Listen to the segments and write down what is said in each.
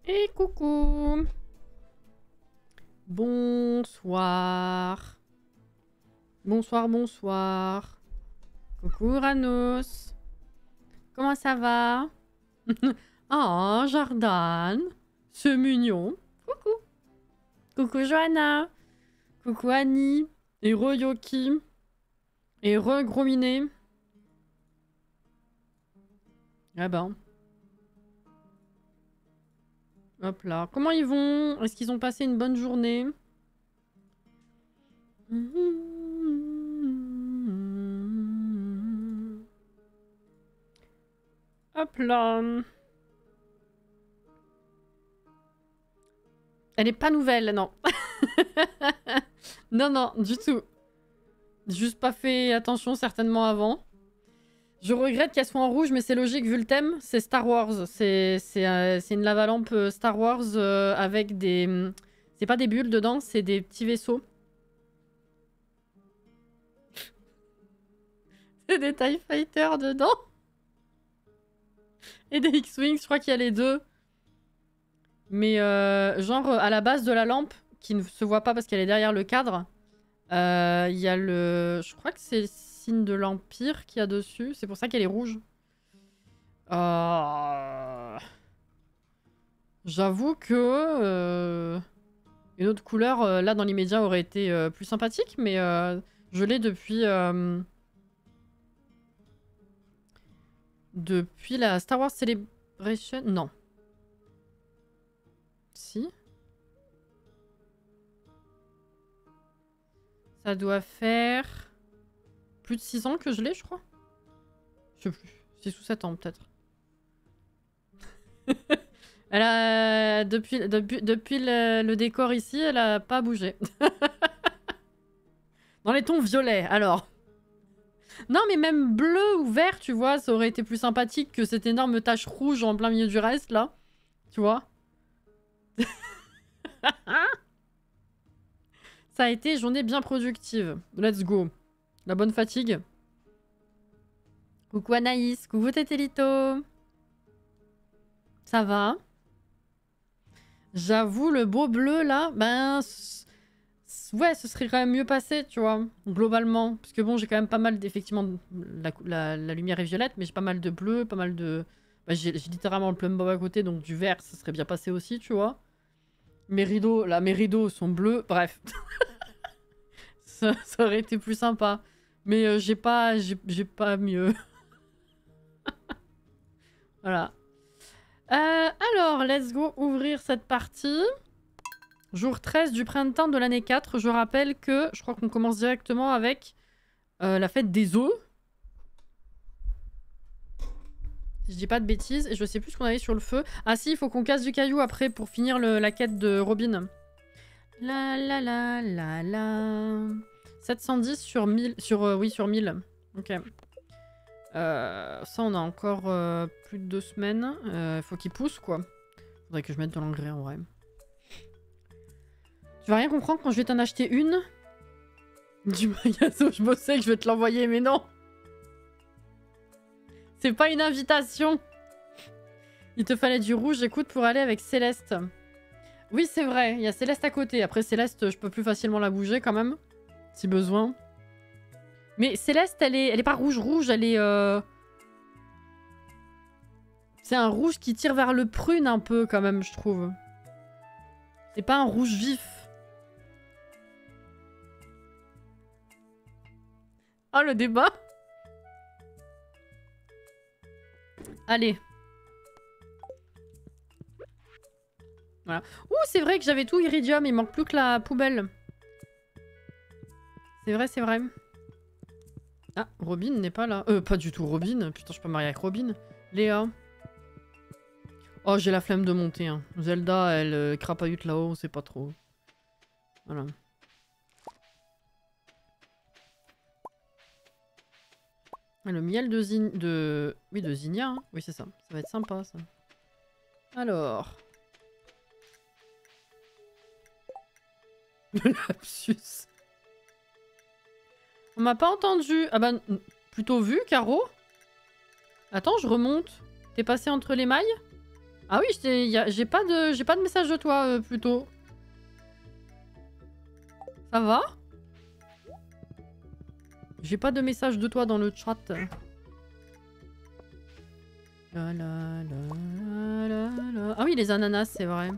Et coucou. Bonsoir. Bonsoir, bonsoir. Coucou Ranos. Comment ça va? Oh, Jordan. C'est mignon. Coucou. Coucou Johanna. Coucou Annie. Et Yoki. Et Grominé. Ah ben. Hop là. Comment ils vont? Est-ce qu'ils ont passé une bonne journée? Hop là. Elle est pas nouvelle, non. Non, non, du tout. Juste pas fait attention certainement avant. Je regrette qu'elle soit en rouge, mais c'est logique vu le thème. C'est Star Wars. C'est une lavalampe Star Wars avec des... C'est pas des bulles dedans, c'est des petits vaisseaux. C'est des TIE Fighters dedans. Et des X-Wings, je crois qu'il y a les deux. Mais genre à la base de la lampe, qui ne se voit pas parce qu'elle est derrière le cadre, il y a le... Je crois que c'est le signe de l'Empire qu'il y a dessus. C'est pour ça qu'elle est rouge. J'avoue que... Une autre couleur, là, dans l'immédiat, aurait été plus sympathique. Mais je l'ai depuis... Depuis la Star Wars Celebration... Non. Si. Ça doit faire... Plus de 6 ans que je l'ai, je crois. Je sais plus. 6 ou 7 ans, peut-être. Elle a... Depuis le décor ici, elle a pas bougé. Dans les tons violets, alors. Non, mais même bleu ou vert, tu vois, ça aurait été plus sympathique que cette énorme tache rouge en plein milieu du reste, là. Tu vois. Ça a été une journée bien productive. Let's go. La bonne fatigue. Coucou Anaïs. Coucou Tétélito. Ça va? J'avoue, le beau bleu, là, ben... Ouais, ce serait quand même mieux passé, tu vois, globalement. Parce que bon, j'ai quand même pas mal d'effectivement... La lumière est violette, mais j'ai pas mal de bleu, pas mal de... Bah, j'ai littéralement le plumbob à côté, donc du vert, ça serait bien passé aussi, tu vois. Mes rideaux, là, mes rideaux sont bleus, bref. ça aurait été plus sympa. Mais j'ai pas mieux. Voilà. Alors, let's go ouvrir cette partie. Jour 13 du printemps de l'année 4. Je rappelle que je crois qu'on commence directement avec la fête des œufs. Si je dis pas de bêtises. Et je sais plus ce qu'on avait sur le feu. Ah si, il faut qu'on casse du caillou après pour finir la quête de Robin. La la la la la. 710 sur 1000. Oui, sur 1000. Ok. Ça, on a encore plus de 2 semaines. Faut qu'il pousse, quoi. Faudrait que je mette de l'engrais, en vrai. Tu vas rien comprendre quand je vais t'en acheter une. Du magasin, je bossais que je vais te l'envoyer, mais non. C'est pas une invitation. Il te fallait du rouge, écoute, pour aller avec Céleste. Oui, c'est vrai, il y a Céleste à côté. Après, Céleste, je peux plus facilement la bouger, quand même. Si besoin. Mais Céleste, elle est pas rouge, elle est... C'est un rouge qui tire vers le prune un peu, quand même, je trouve. C'est pas un rouge vif. Oh, le débat. Allez. Voilà. Ouh, c'est vrai que j'avais tout Iridium, il manque plus que la poubelle. C'est vrai, c'est vrai. Ah, Robin n'est pas là. Pas du tout Robin. Putain, je suis pas mariée avec Robin. Léa. Oh, j'ai la flemme de monter. Hein. Zelda, elle crapahute là-haut, c'est pas trop. Voilà. Le miel de Oui, de Zinnia. Hein. Oui, c'est ça. Ça va être sympa, ça. Alors. Le lapsus. On m'a pas entendu. Ah bah, plutôt vu, Caro. Attends, je remonte. T'es passé entre les mailles? Ah oui, j'ai pas de message de toi, plutôt. Ça va? J'ai pas de message de toi dans le chat. La, la, la, la, la. Ah oui, les ananas, c'est vrai.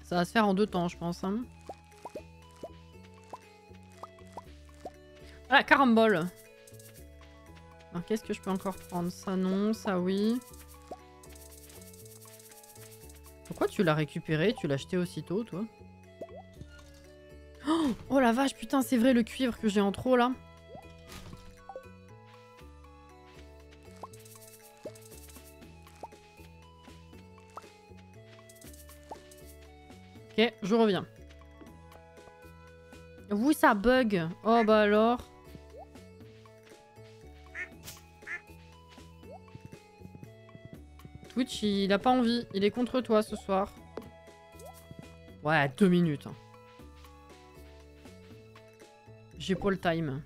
Ça va se faire en 2 temps, je pense. Hein. Ah, carambole. Alors, qu'est-ce que je peux encore prendre? Ça, non. Ça, oui. Pourquoi tu l'as récupéré? Tu l'as acheté aussitôt, toi? Oh la vache, putain, c'est vrai, le cuivre que j'ai en trop, là. Ok, je reviens. Oui, ça bug. Oh bah alors. Twitch, il a pas envie. Il est contre toi ce soir. Ouais, 2 minutes. Hein. J'ai pas le time.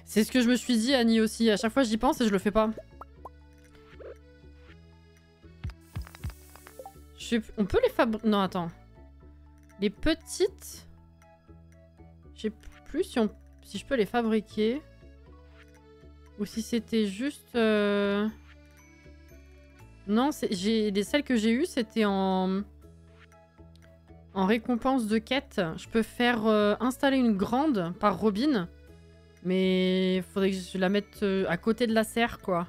C'est ce que je me suis dit, Annie, aussi. À chaque fois, j'y pense et je le fais pas. On peut les fabriquer... Non, attends. Les petites... Je sais plus si je peux les fabriquer. Ou si c'était juste... Non, celles que j'ai eues, c'était en récompense de quête. Je peux faire installer une grande par Robin. Mais faudrait que je la mette à côté de la serre, quoi.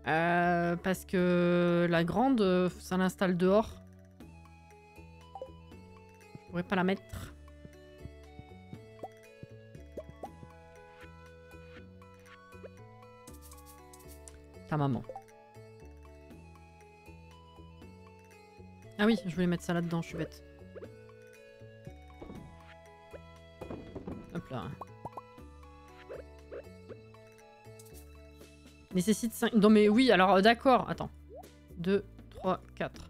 Parce que la grande, ça l'installe dehors. Je pourrais pas la mettre. Ta maman. Ah oui, je voulais mettre ça là-dedans, je suis bête. Hop là. Nécessite 5... Non mais oui, alors d'accord, attends. 2, 3, 4.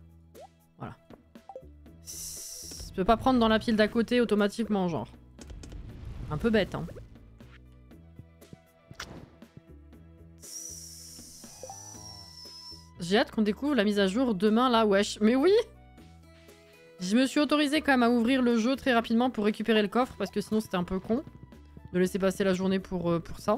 Voilà. Je peux pas prendre dans la pile d'à côté automatiquement, genre. Un peu bête, hein. J'ai hâte qu'on découvre la mise à jour demain, là, wesh. Mais oui! Je me suis autorisée quand même à ouvrir le jeu très rapidement pour récupérer le coffre, parce que sinon c'était un peu con de laisser passer la journée pour ça.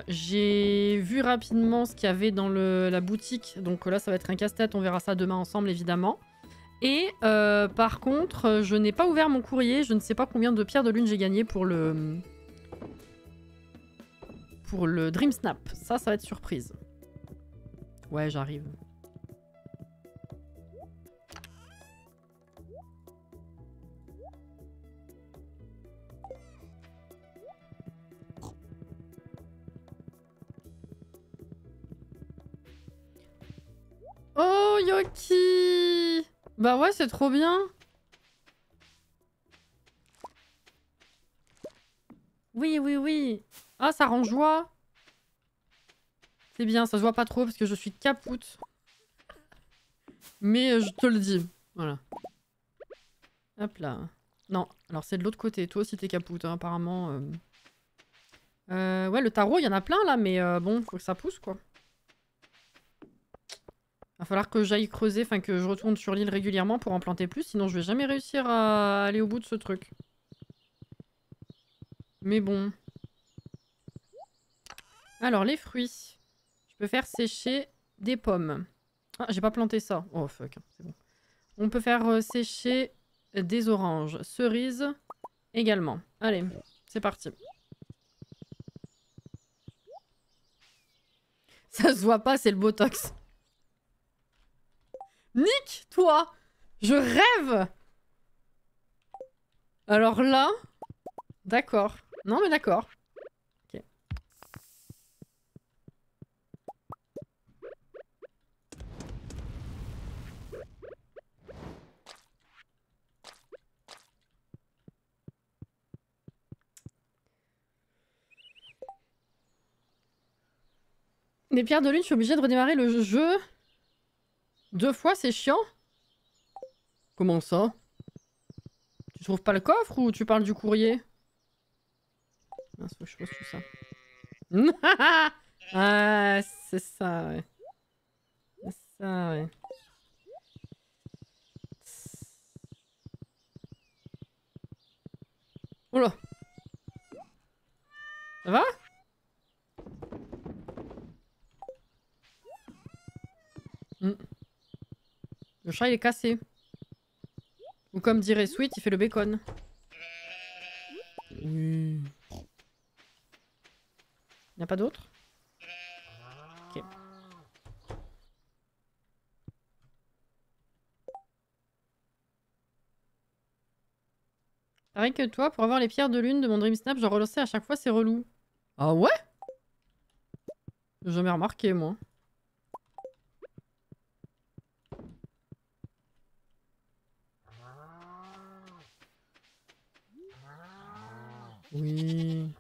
J'ai vu rapidement ce qu'il y avait dans la boutique, donc là ça va être un casse-tête, on verra ça demain ensemble évidemment. Et par contre, je n'ai pas ouvert mon courrier, je ne sais pas combien de pierres de lune j'ai gagné pour le Dream Snap. Ça va être surprise. Ouais, j'arrive. Oh, Yoki! Bah ouais, c'est trop bien. Oui, oui, oui. Ah, ça rend joie. C'est bien, ça se voit pas trop parce que je suis capoute. Mais je te le dis. Voilà. Hop là. Non, alors c'est de l'autre côté. Toi aussi t'es capoute, hein, apparemment. Ouais, le tarot, il y en a plein là, mais bon, faut que ça pousse quoi. Va falloir que j'aille creuser, enfin que je retourne sur l'île régulièrement pour en planter plus, sinon je vais jamais réussir à aller au bout de ce truc. Mais bon. Alors, les fruits. Je peux faire sécher des pommes. Ah, j'ai pas planté ça. Oh fuck, c'est bon. On peut faire sécher des oranges. Cerises également. Allez, c'est parti. Ça se voit pas, c'est le botox. Nick, toi! Je rêve! Alors là... D'accord. Non mais d'accord. Ok. Les pierres de lune, je suis obligée de redémarrer le jeu 2 fois, c'est chiant. Comment ça? Tu trouves pas le coffre ou tu parles du courrier? Mince, faut que je pose tout ça. Ah, c'est ça, ouais. C'est ça, ouais. Oula. Ça va? Le chat il est cassé. Ou comme dirait Sweet, il fait le bacon. Oui. Y'a pas d'autre? Ok. Pareil que toi, pour avoir les pierres de lune de mon Dream Snap, je dois relancer à chaque fois, c'est relou. Ah ouais? J'ai jamais remarqué, moi. Oui.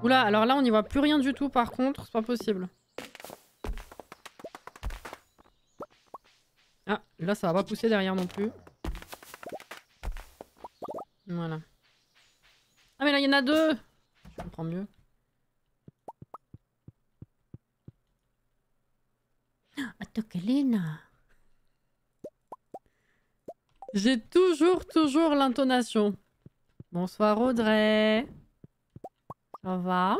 Oula, alors là, on n'y voit plus rien du tout, par contre. C'est pas possible. Ah, là, ça va pas pousser derrière non plus. Voilà. Ah, mais là, il y en a 2! Je comprends mieux. Ah, Tokelina! J'ai toujours l'intonation. Bonsoir Audrey. Ça va?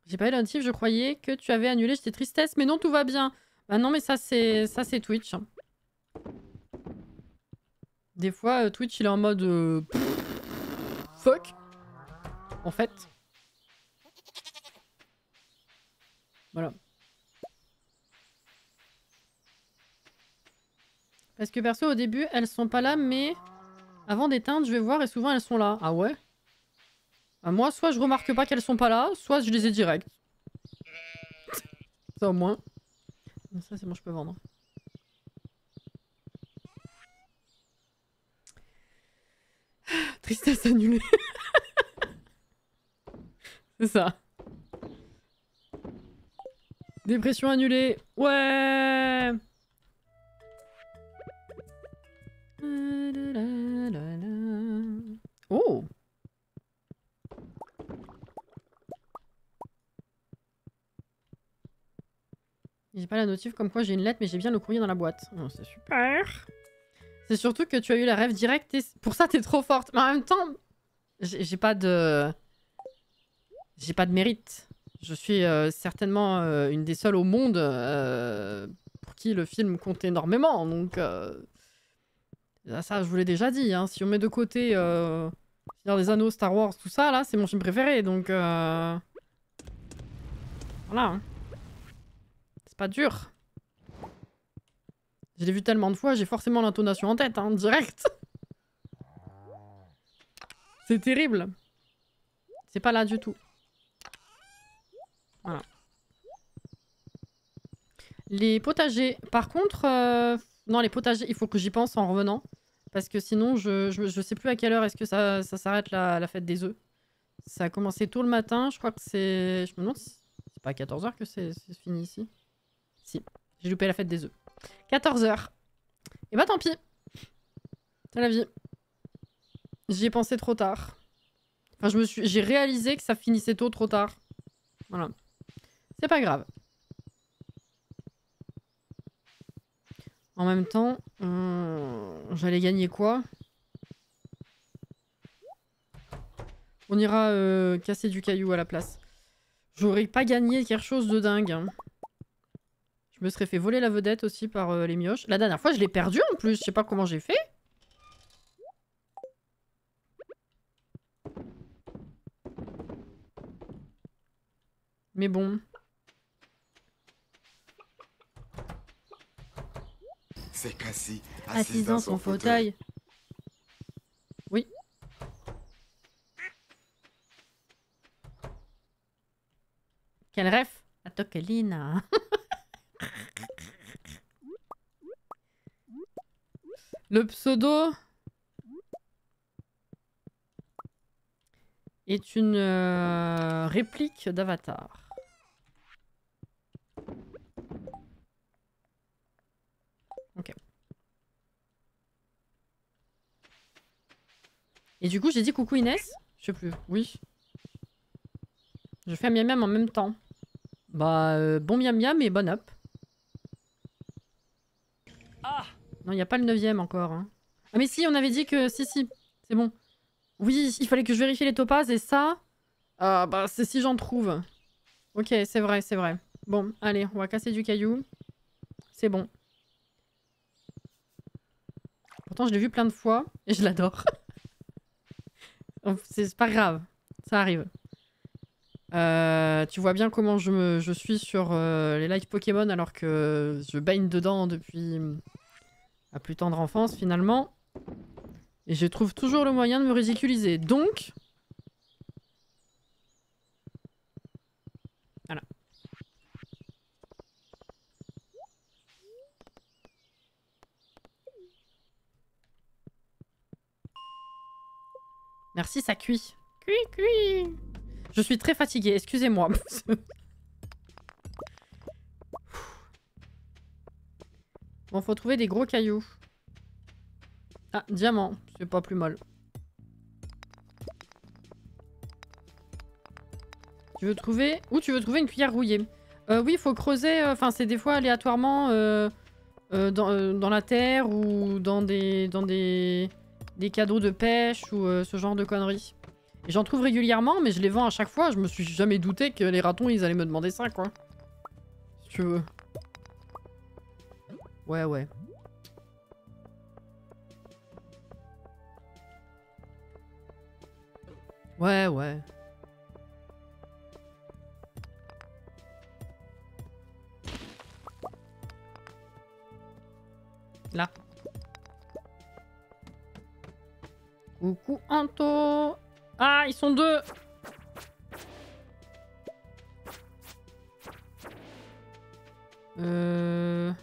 J'ai pas eu la notif, je croyais que tu avais annulé, j'étais tristesse, mais non, tout va bien. Bah non, mais ça c'est Twitch. Des fois, Twitch il est en mode fuck. En fait. Voilà. Parce que perso, au début, elles sont pas là, mais avant d'éteindre, je vais voir et souvent elles sont là. Ah ouais? Bah, moi, soit je remarque pas qu'elles sont pas là, soit je les ai direct. Ça au moins. Ça, c'est bon, je peux vendre. Tristesse annulée. C'est ça. Dépression annulée. Ouais. Oh. J'ai pas la notif comme quoi j'ai une lettre, mais j'ai bien le courrier dans la boîte. Oh, c'est super. C'est surtout que tu as eu la rêve directe et pour ça t'es trop forte. Mais en même temps, j'ai pas de... J'ai pas de mérite. Je suis certainement une des seules au monde pour qui le film compte énormément. Donc ça, je vous l'ai déjà dit. Hein. Si on met de côté Seigneur des Anneaux, Star Wars, tout ça, là, c'est mon film préféré. Donc voilà. Hein. C'est pas dur. Je l'ai vu tellement de fois, j'ai forcément l'intonation en tête, hein, direct. C'est terrible. C'est pas là du tout. Voilà. Les potagers. Par contre, non, les potagers, il faut que j'y pense en revenant. Parce que sinon, je sais plus à quelle heure est-ce que ça s'arrête la fête des œufs. Ça a commencé tôt le matin, je crois que c'est... Je me demande si c'est pas à 14 h que c'est fini ici. Si, j'ai loupé la fête des œufs. 14 h. Et bah tant pis. C'est la vie. J'y ai pensé trop tard. Enfin, j'ai réalisé que ça finissait tôt, trop tard. Voilà. C'est pas grave. En même temps, j'allais gagner quoi? On ira casser du caillou à la place. J'aurais pas gagné quelque chose de dingue. Hein. Je me serais fait voler la vedette aussi par les mioches. La dernière fois, je l'ai perdu en plus. Je sais pas comment j'ai fait. Mais bon. C'est Cassie, assise dans son fauteuil. Oui. Quel ref? À Tokelina. Le pseudo est une réplique d'Avatar. Et du coup, j'ai dit coucou Inès. Je sais plus. Oui. Je fais un miam miam en même temps. Bah, bon miam miam et bon up. Ah, Non, il n'y a pas le 9ème encore. Hein. Ah mais si, on avait dit que... Si, si. C'est bon. Oui, il fallait que je vérifie les topazes et ça... Ah bah, c'est si j'en trouve. Ok, c'est vrai, c'est vrai. Bon, allez, on va casser du caillou. C'est bon. Pourtant, je l'ai vu plein de fois et je l'adore. C'est pas grave. Ça arrive. Tu vois bien comment je suis sur les lives Pokémon alors que je baigne dedans depuis ma plus tendre enfance finalement. Et je trouve toujours le moyen de me ridiculiser. Donc... Voilà. Merci, ça cuit. Cuit, cuit. Je suis très fatiguée, excusez-moi. Bon, faut trouver des gros cailloux. Ah, diamant, c'est pas plus mal. Tu veux trouver... Où tu veux trouver une cuillère rouillée? Oui, il faut creuser, enfin c'est des fois aléatoirement dans la terre ou dans des cadeaux de pêche ou ce genre de conneries. Et j'en trouve régulièrement, mais je les vends à chaque fois. Je me suis jamais douté que les ratons, ils allaient me demander ça, quoi. Si tu veux. Ouais, ouais. Ouais, ouais. Là. Coucou Anto. Ah, ils sont deux. Ah,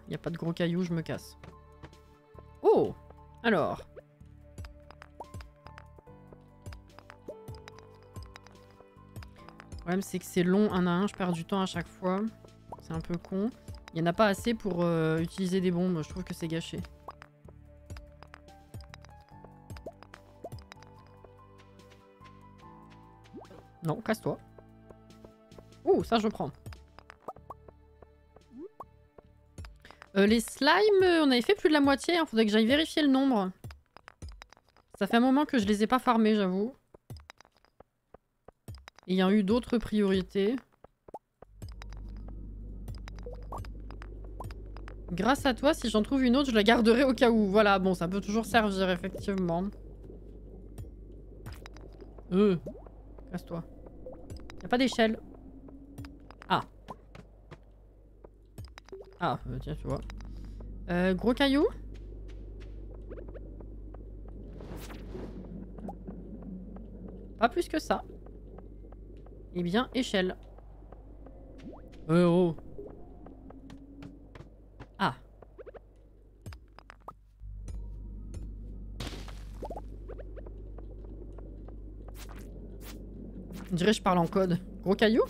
y a pas de gros cailloux, je me casse. Oh. Alors. Le problème, c'est que c'est long, un à un, je perds du temps à chaque fois. C'est un peu con. Il n'y en a pas assez pour utiliser des bombes, je trouve que c'est gâché. Non, casse-toi. Ouh, ça je prends. Les slimes, on avait fait plus de la moitié, hein. Faudrait que j'aille vérifier le nombre. Ça fait un moment que je les ai pas farmés, j'avoue. Il y a eu d'autres priorités. Grâce à toi, si j'en trouve une autre, je la garderai au cas où. Voilà, bon, ça peut toujours servir, effectivement. Casse-toi. Y'a pas d'échelle. Ah. Ah, tiens, tu vois. Gros caillou. Pas plus que ça. Eh bien, échelle. Oh. Ah. On dirait que je parle en code. Gros caillou?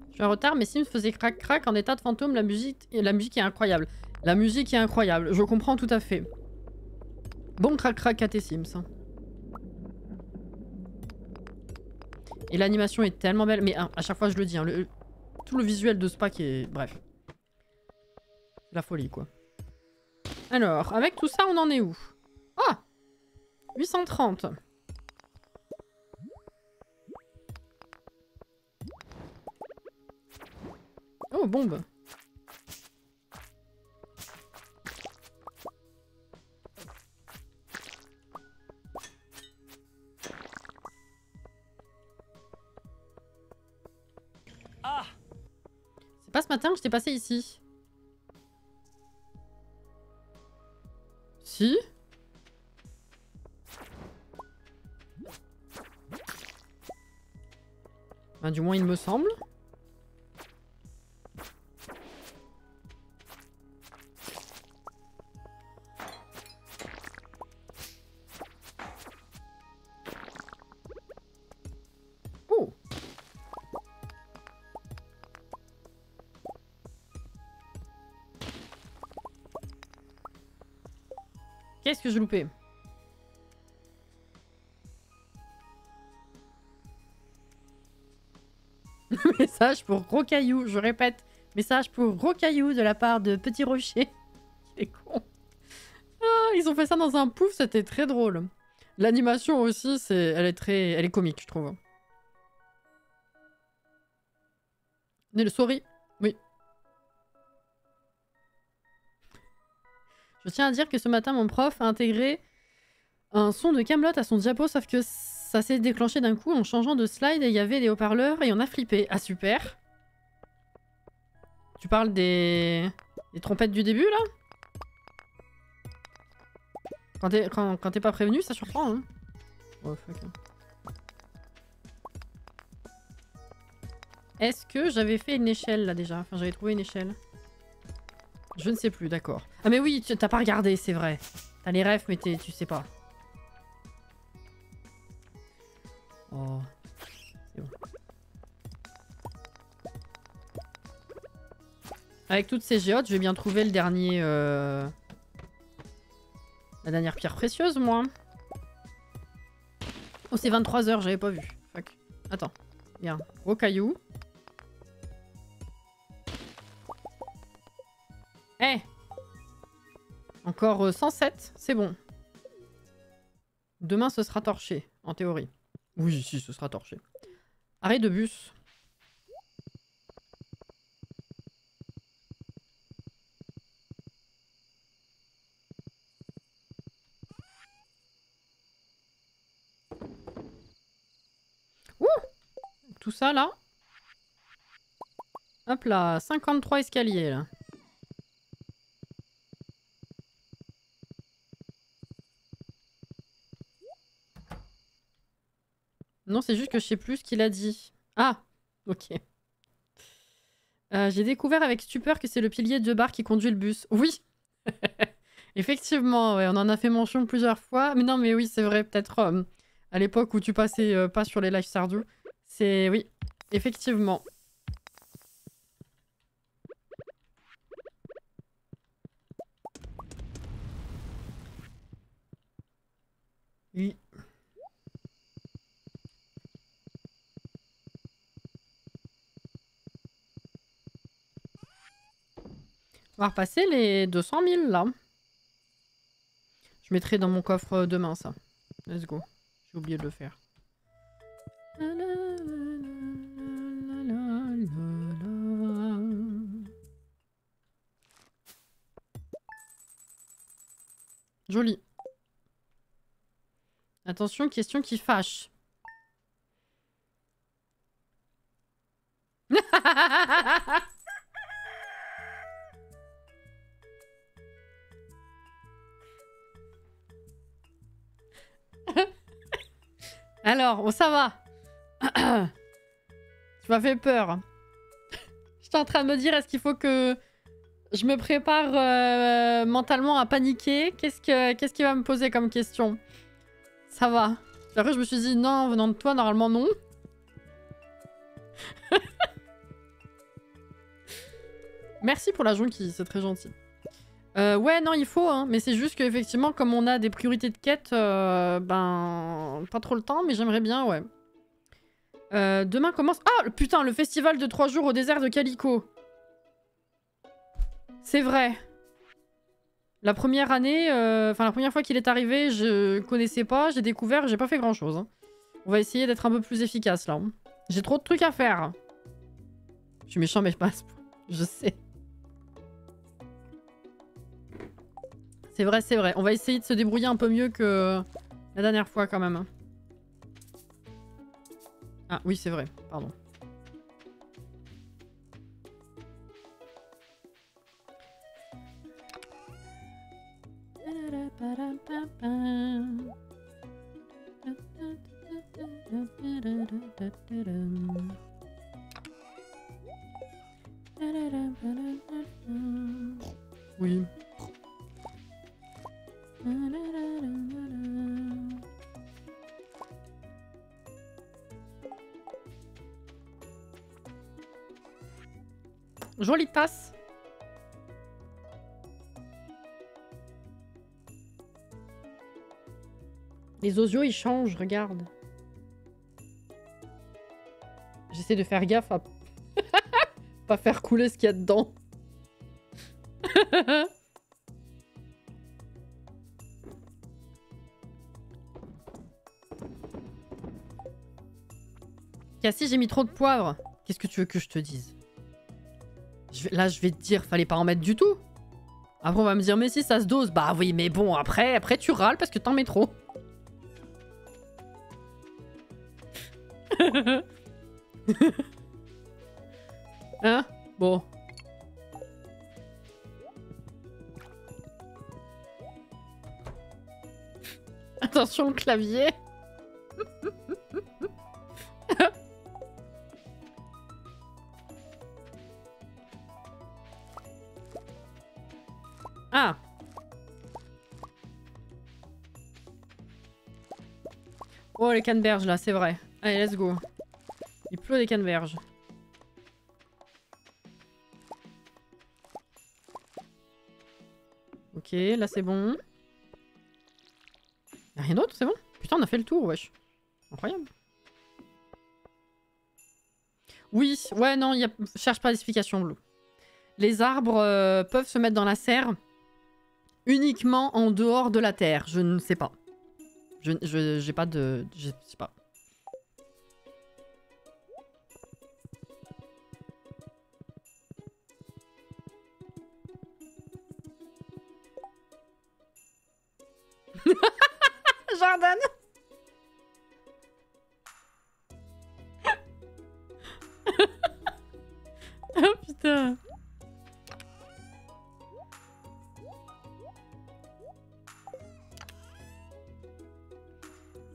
Je suis en retard, mais Sims faisait crac-crac en état de fantôme, la musique est incroyable. La musique est incroyable, je comprends tout à fait. Bon crac-crac à tes Sims. Et l'animation est tellement belle, mais à chaque fois je le dis, hein, tout le visuel de Spa qui est... Bref. C'est la folie, quoi. Alors, avec tout ça, on en est où? Ah 830. Oh, bombe. ah, C'est pas ce matin que je t'ai passé ici. Si? Ben, du moins, il me semble. Qu'est-ce que j'ai loupé? Message pour Rocaillou, je répète. Message pour Rocaillou de la part de Petit Rocher. Il est con. Ah, ils ont fait ça dans un pouf, c'était très drôle. L'animation aussi, elle est comique, je trouve. Mais le souris, oui. Je tiens à dire que ce matin, mon prof a intégré un son de Kaamelott à son diapo, sauf que ça s'est déclenché d'un coup en changeant de slide et il y avait des haut-parleurs et on a flippé. Ah, super. Tu parles des trompettes du début, là? Quand t'es pas prévenu, ça surprend, hein. Oh, fuck. Est-ce que j'avais fait une échelle, là, déjà? Enfin, j'avais trouvé une échelle. Je ne sais plus, d'accord. Ah mais oui, t'as pas regardé, c'est vrai. T'as les refs, mais tu sais pas. Oh. C'est bon. Avec toutes ces géodes, je vais bien trouver le dernier... La dernière pierre précieuse, moi. Oh, c'est 23 h, j'avais pas vu. Fuck. Attends. Bien. Gros caillou. Eh! Encore 107, c'est bon. Demain, ce sera torché, en théorie. Oui, si, ce sera torché. Arrêt de bus. Ouh! Tout ça, là. Hop là, 53 escaliers, là. Non, c'est juste que je sais plus ce qu'il a dit. Ah! Ok. J'ai découvert avec stupeur que c'est le pilier de bar qui conduit le bus. Oui! Effectivement, ouais, on en a fait mention plusieurs fois. Mais non, mais oui, c'est vrai, peut-être à l'époque où tu passais pas sur les lives Stardew. C'est... Oui, effectivement. Oui. On va repasser les 200 000 là. Je mettrai dans mon coffre demain ça. Let's go. J'ai oublié de le faire. Joli. Attention, question qui fâche. Alors, oh, ça va. Tu m'as fait peur. J'étais en train de me dire, est-ce qu'il faut que je me prépare mentalement à paniquer? Qu'est-ce qu'il va me poser comme question? Ça va. Après, je me suis dit, non, venant de toi, normalement, non. Merci pour la jonquille, c'est très gentil. Ouais, non, il faut, hein. Mais c'est juste qu'effectivement, comme on a des priorités de quête, ben... Pas trop le temps, mais j'aimerais bien, ouais. Demain commence... Ah, putain, le festival de 3 jours au désert de Calico. C'est vrai. La première année, enfin la première fois qu'il est arrivé, je connaissais pas, j'ai découvert, j'ai pas fait grand-chose. Hein. On va essayer d'être un peu plus efficace, là. J'ai trop de trucs à faire. Je suis méchant, mais je passe. Je sais. C'est vrai, c'est vrai. On va essayer de se débrouiller un peu mieux que la dernière fois, quand même. Ah, oui, c'est vrai. Pardon. Oui. Jolie tasse. Les osios, ils changent, regarde. J'essaie de faire gaffe à pas faire couler ce qu'il y a dedans. Cassie, j'ai mis trop de poivre. Qu'est-ce que tu veux que je te dise? Là, je vais te dire, fallait pas en mettre du tout. Après, on va me dire, mais si, ça se dose. Bah oui, mais bon, après tu râles parce que t'en mets trop. Hein? Bon. Attention, le clavier. Ah. Oh, les canneberges, là, c'est vrai. Allez, let's go. Il pleut des canneberges. Ok, là, c'est bon. Y'a rien d'autre, c'est bon? Putain, on a fait le tour, wesh. Incroyable. Oui, ouais, non, cherche pas d'explication, Blue. Les arbres peuvent se mettre dans la serre uniquement en dehors de la terre. Je ne sais pas. J'ai pas de... Je sais pas. Jordan. Oh putain.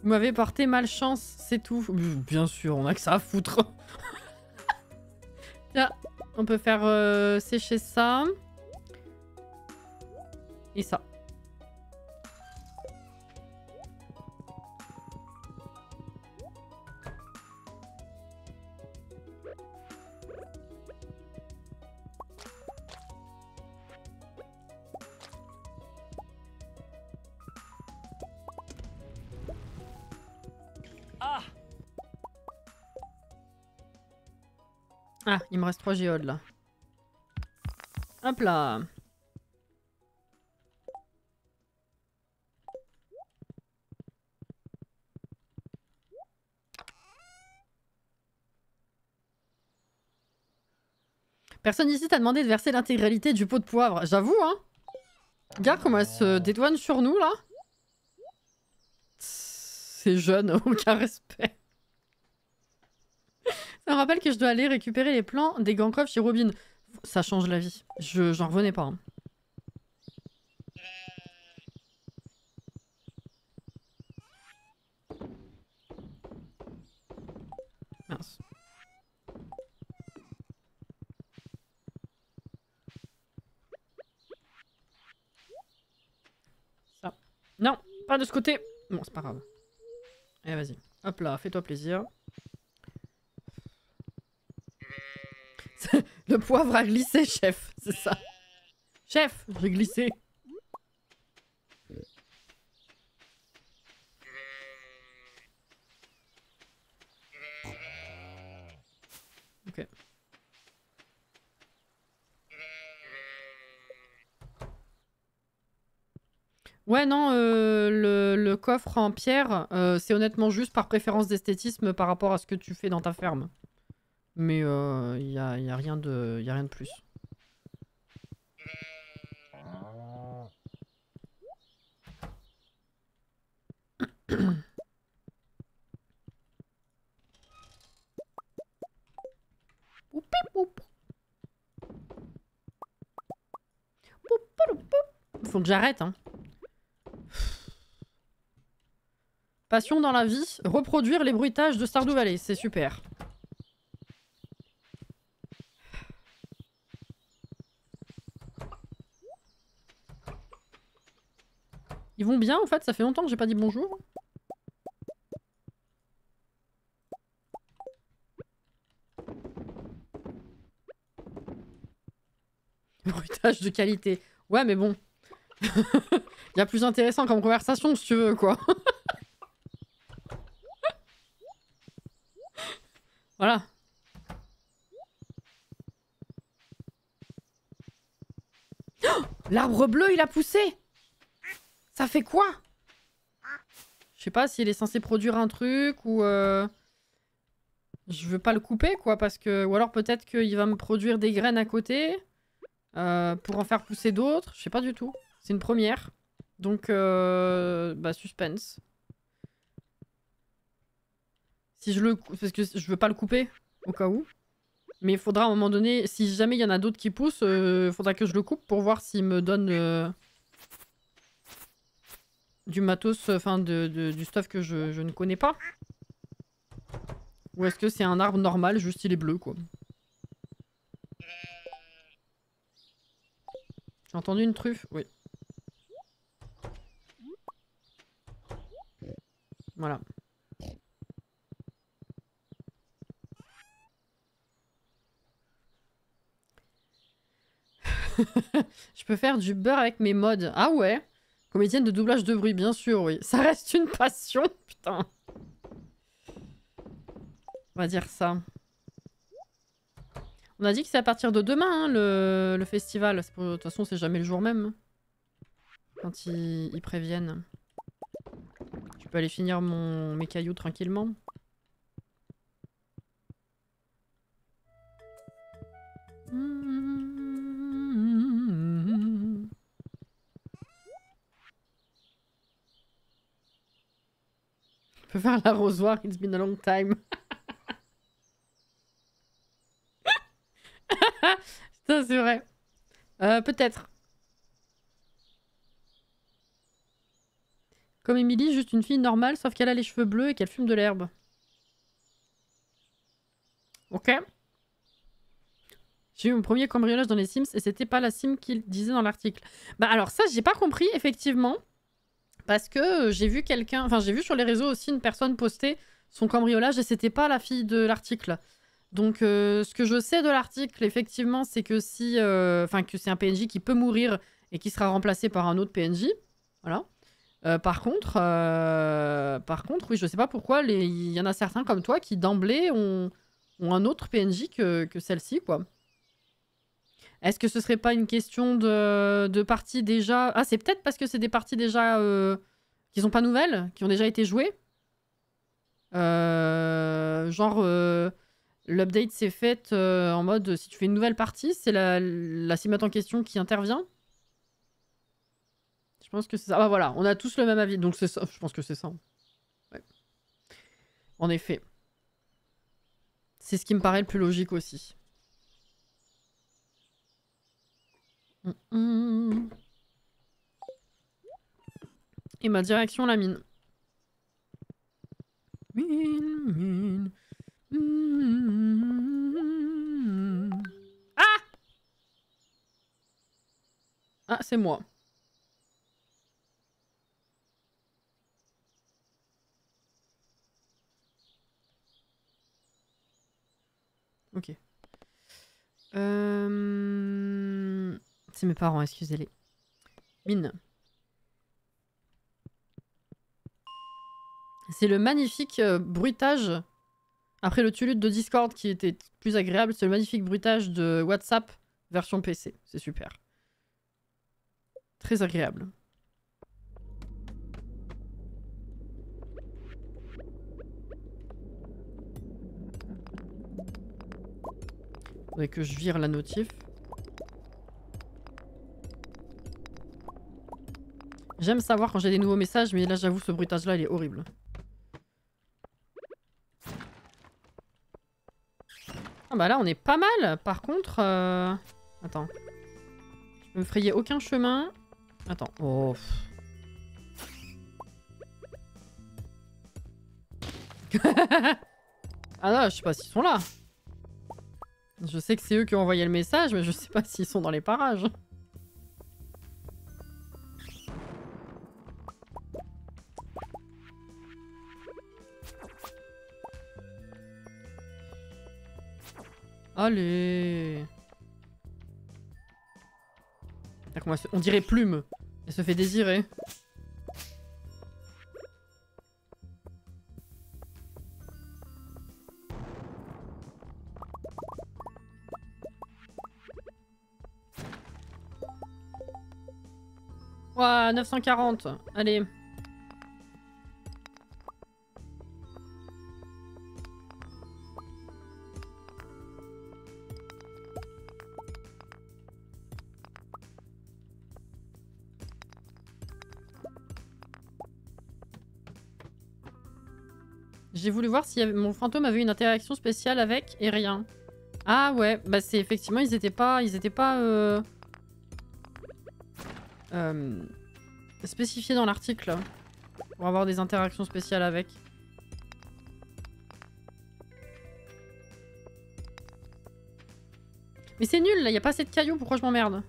Vous m'avez porté malchance, c'est tout. Bien sûr, on a que ça à foutre. Tiens, on peut faire sécher ça. Et ça. Ah, il me reste 3 géodes là. Hop là. Personne ici t'a demandé de verser l'intégralité du pot de poivre. J'avoue, hein. Regarde comment elle se dédouane sur nous, là. C'est jeune, aucun respect. Ça me rappelle que je dois aller récupérer les plants des gangrèves chez Robin. Ça change la vie. J'en revenais pas. Hein. Mince. Ça. Non, pas de ce côté. Bon, c'est pas grave. Allez, vas-y. Hop là, fais-toi plaisir. Le poivre a glissé, chef. C'est ça. Chef, j'ai glissé. Ok. Ouais, non, le coffre en pierre, c'est honnêtement juste par préférence d'esthétisme par rapport à ce que tu fais dans ta ferme. Mais y a rien de plus. Faut que j'arrête, hein. Passion dans la vie, reproduire les bruitages de Stardew Valley, c'est super. Ils vont bien en fait, ça fait longtemps que j'ai pas dit bonjour. Bruitage de qualité. Ouais mais bon. Il y a plus intéressant comme conversation si tu veux quoi. Voilà. Oh, l'arbre bleu, il a poussé. Ça fait quoi? Je sais pas s'il est censé produire un truc ou... Je veux pas le couper, quoi, parce que... Ou alors peut-être qu'il va me produire des graines à côté pour en faire pousser d'autres. Je sais pas du tout. C'est une première. Donc, bah, suspense. Si je le... Parce que je veux pas le couper, au cas où. Mais il faudra à un moment donné, si jamais il y en a d'autres qui poussent, faudra que je le coupe pour voir s'il me donne du matos, enfin du stuff que je ne connais pas. Ou est-ce que c'est un arbre normal, juste il est bleu, quoi. J'ai entendu une truffe? Oui. Voilà. Je peux faire du beurre avec mes mods. Ah ouais? Comédienne de doublage de bruit, bien sûr, oui. Ça reste une passion, putain. On va dire ça. On a dit que c'est à partir de demain, hein, le festival. De toute façon, c'est jamais le jour même. Quand ils préviennent. Je peux aller finir mes cailloux tranquillement. Je peux faire l'arrosoir, it's been a long time. Putain, c'est vrai. Peut-être. Comme Emily, juste une fille normale, sauf qu'elle a les cheveux bleus et qu'elle fume de l'herbe. Ok. J'ai eu mon premier cambriolage dans les Sims et c'était pas la Sim qu'il disait dans l'article. Bah alors ça, j'ai pas compris, effectivement. Parce que j'ai vu quelqu'un... Enfin, j'ai vu sur les réseaux aussi une personne poster son cambriolage et c'était pas la fille de l'article. Donc, ce que je sais de l'article, effectivement, c'est que si... Enfin, que c'est un PNJ qui peut mourir et qui sera remplacé par un autre PNJ. Voilà. Par contre, oui, je sais pas pourquoi il y en a certains comme toi qui d'emblée ont un autre PNJ que celle-ci, quoi. Est-ce que ce serait pas une question de parties déjà... Ah, c'est peut-être parce que c'est des parties déjà qui sont pas nouvelles, qui ont déjà été jouées. Genre, l'update s'est faite en mode si tu fais une nouvelle partie, c'est la cinémate en question qui intervient. Je pense que c'est ça. Ah bah voilà, on a tous le même avis, donc c'est ça. Je pense que c'est ça. Ouais. En effet. C'est ce qui me paraît le plus logique aussi. Et ma direction, la mine. Mine. Ah! Ah, c'est moi. Ok. C'est mes parents, excusez-les. Mine. C'est le magnifique bruitage. Après le tuluth de Discord qui était plus agréable, c'est le magnifique bruitage de WhatsApp version PC. C'est super. Très agréable. Faudrait que je vire la notif. J'aime savoir quand j'ai des nouveaux messages, mais là j'avoue ce bruitage là il est horrible. Ah bah là on est pas mal. Par contre... Attends. Je peux me frayer aucun chemin. Attends. Oh. Ah non, je sais pas s'ils sont là. Je sais que c'est eux qui ont envoyé le message, mais je sais pas s'ils sont dans les parages. Allez. On dirait Plume. Elle se fait désirer. Ouah, 940. Allez. J'ai voulu voir si mon fantôme avait une interaction spéciale avec et rien. Ah ouais, bah c'est effectivement ils étaient pas spécifiés dans l'article pour avoir des interactions spéciales avec. Mais c'est nul là, y a pas assez de cailloux, pourquoi je m'emmerde?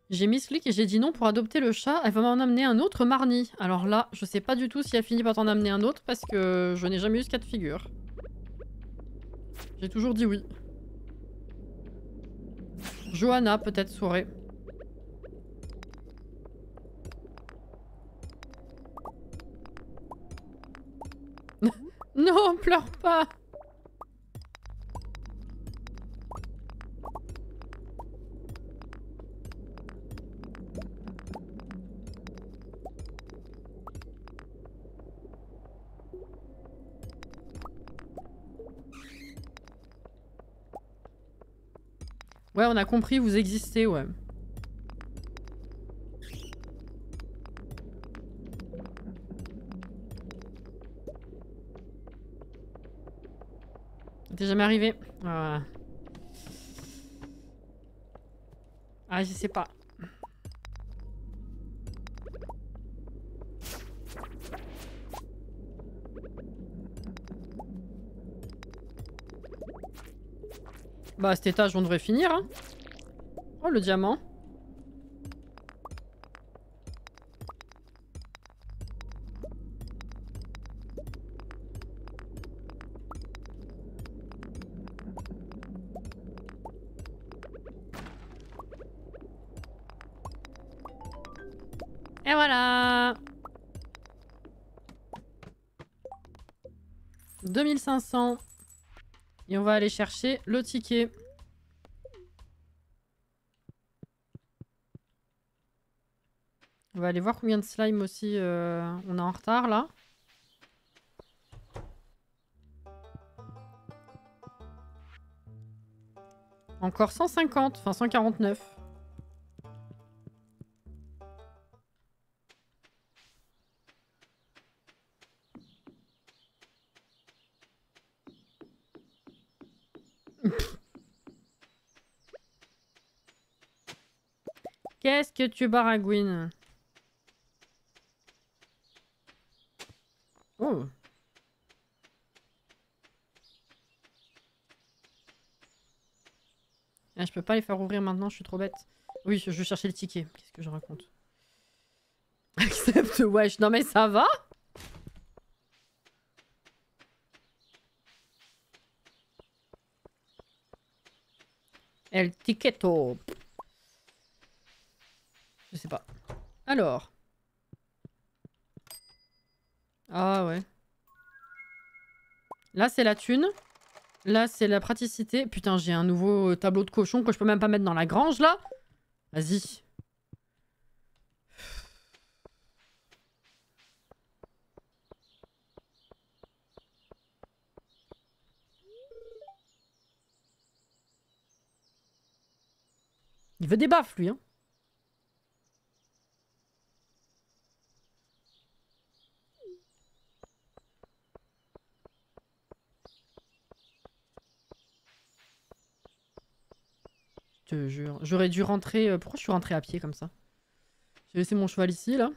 J'ai mis ce clic et j'ai dit non pour adopter le chat. Elle va m'en amener un autre marni. Alors là, je sais pas du tout si elle finit par t'en amener un autre parce que je n'ai jamais eu ce cas de figure. J'ai toujours dit oui. Johanna peut-être saurait. Non, pleure pas. Ouais, on a compris, vous existez, ouais. T'es jamais arrivé. Ah, je sais pas. Bah, à cet étage, on devrait finir, hein. Oh, le diamant. Et voilà. 2500. Et on va aller chercher le ticket. On va aller voir combien de slime aussi on a en retard là. Encore 150, enfin 149. Qu'est-ce que tu baragouines? Oh. Ah, je peux pas les faire ouvrir maintenant, je suis trop bête. Oui, je vais chercher le ticket. Qu'est-ce que je raconte? Accepte, wesh. Non mais ça va? El tiqueto. Je sais pas. Alors. Ah ouais. Là, c'est la thune. Là, c'est la praticité. Putain, j'ai un nouveau tableau de cochon que je peux même pas mettre dans la grange, là. Vas-y. Il veut des baffes, lui, hein. Je te jure. J'aurais dû rentrer... Pourquoi je suis rentrée à pied comme ça? J'ai laissé mon cheval ici, là.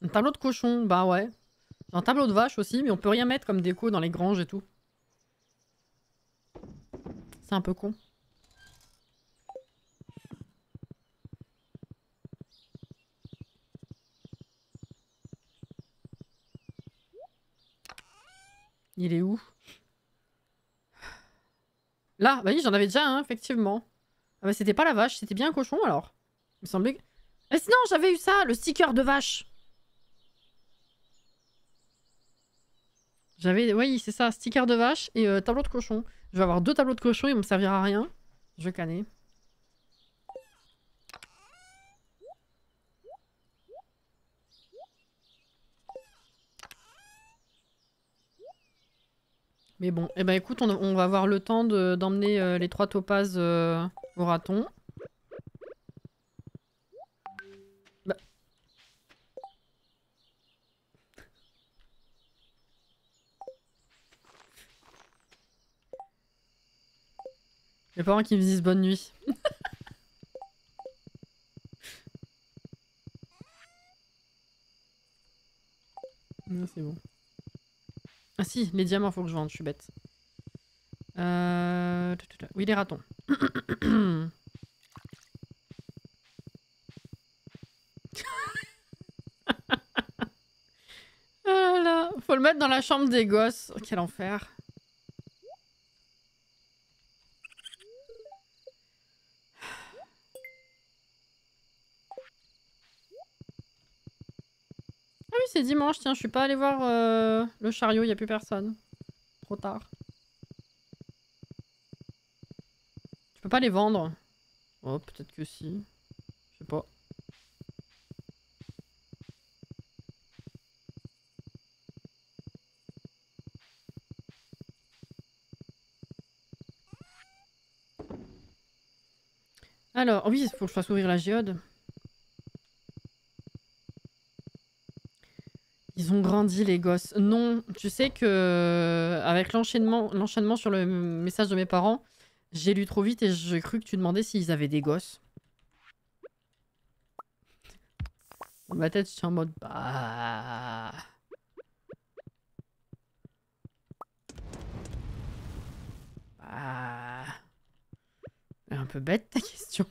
Un tableau de cochon, bah ouais. Un tableau de vache aussi, mais on peut rien mettre comme déco dans les granges et tout. C'est un peu con. Il est où? Là, bah oui, j'en avais déjà un, effectivement. Ah bah c'était pas la vache, c'était bien un cochon alors. Il me semblait que... Eh sinon, j'avais eu ça, le sticker de vache. J'avais, oui, c'est ça, sticker de vache et tableau de cochon. Je vais avoir 2 tableaux de cochon, ils vont me servir à rien. Je vais canner. Mais bon, eh ben écoute, on va avoir le temps d'emmener les 3 topazes au raton. Bah. Mes parents qui me disent bonne nuit. Non, c'est bon. Ah si, les diamants, faut que je vende, je suis bête. Oui, les ratons. Ah là là, faut le mettre dans la chambre des gosses. Oh, quel enfer. Ah oui, c'est dimanche, tiens, je suis pas allée voir le chariot, y a plus personne. Trop tard. Tu peux pas les vendre. Oh, peut-être que si. Je sais pas. Alors, oui, il faut que je fasse ouvrir la géode. Ils ont grandi, les gosses. Non, tu sais que avec l'enchaînement sur le message de mes parents, j'ai lu trop vite et j'ai cru que tu demandais s'ils avaient des gosses. Dans ma tête, je suis en mode bah... Bah... Un peu bête ta question.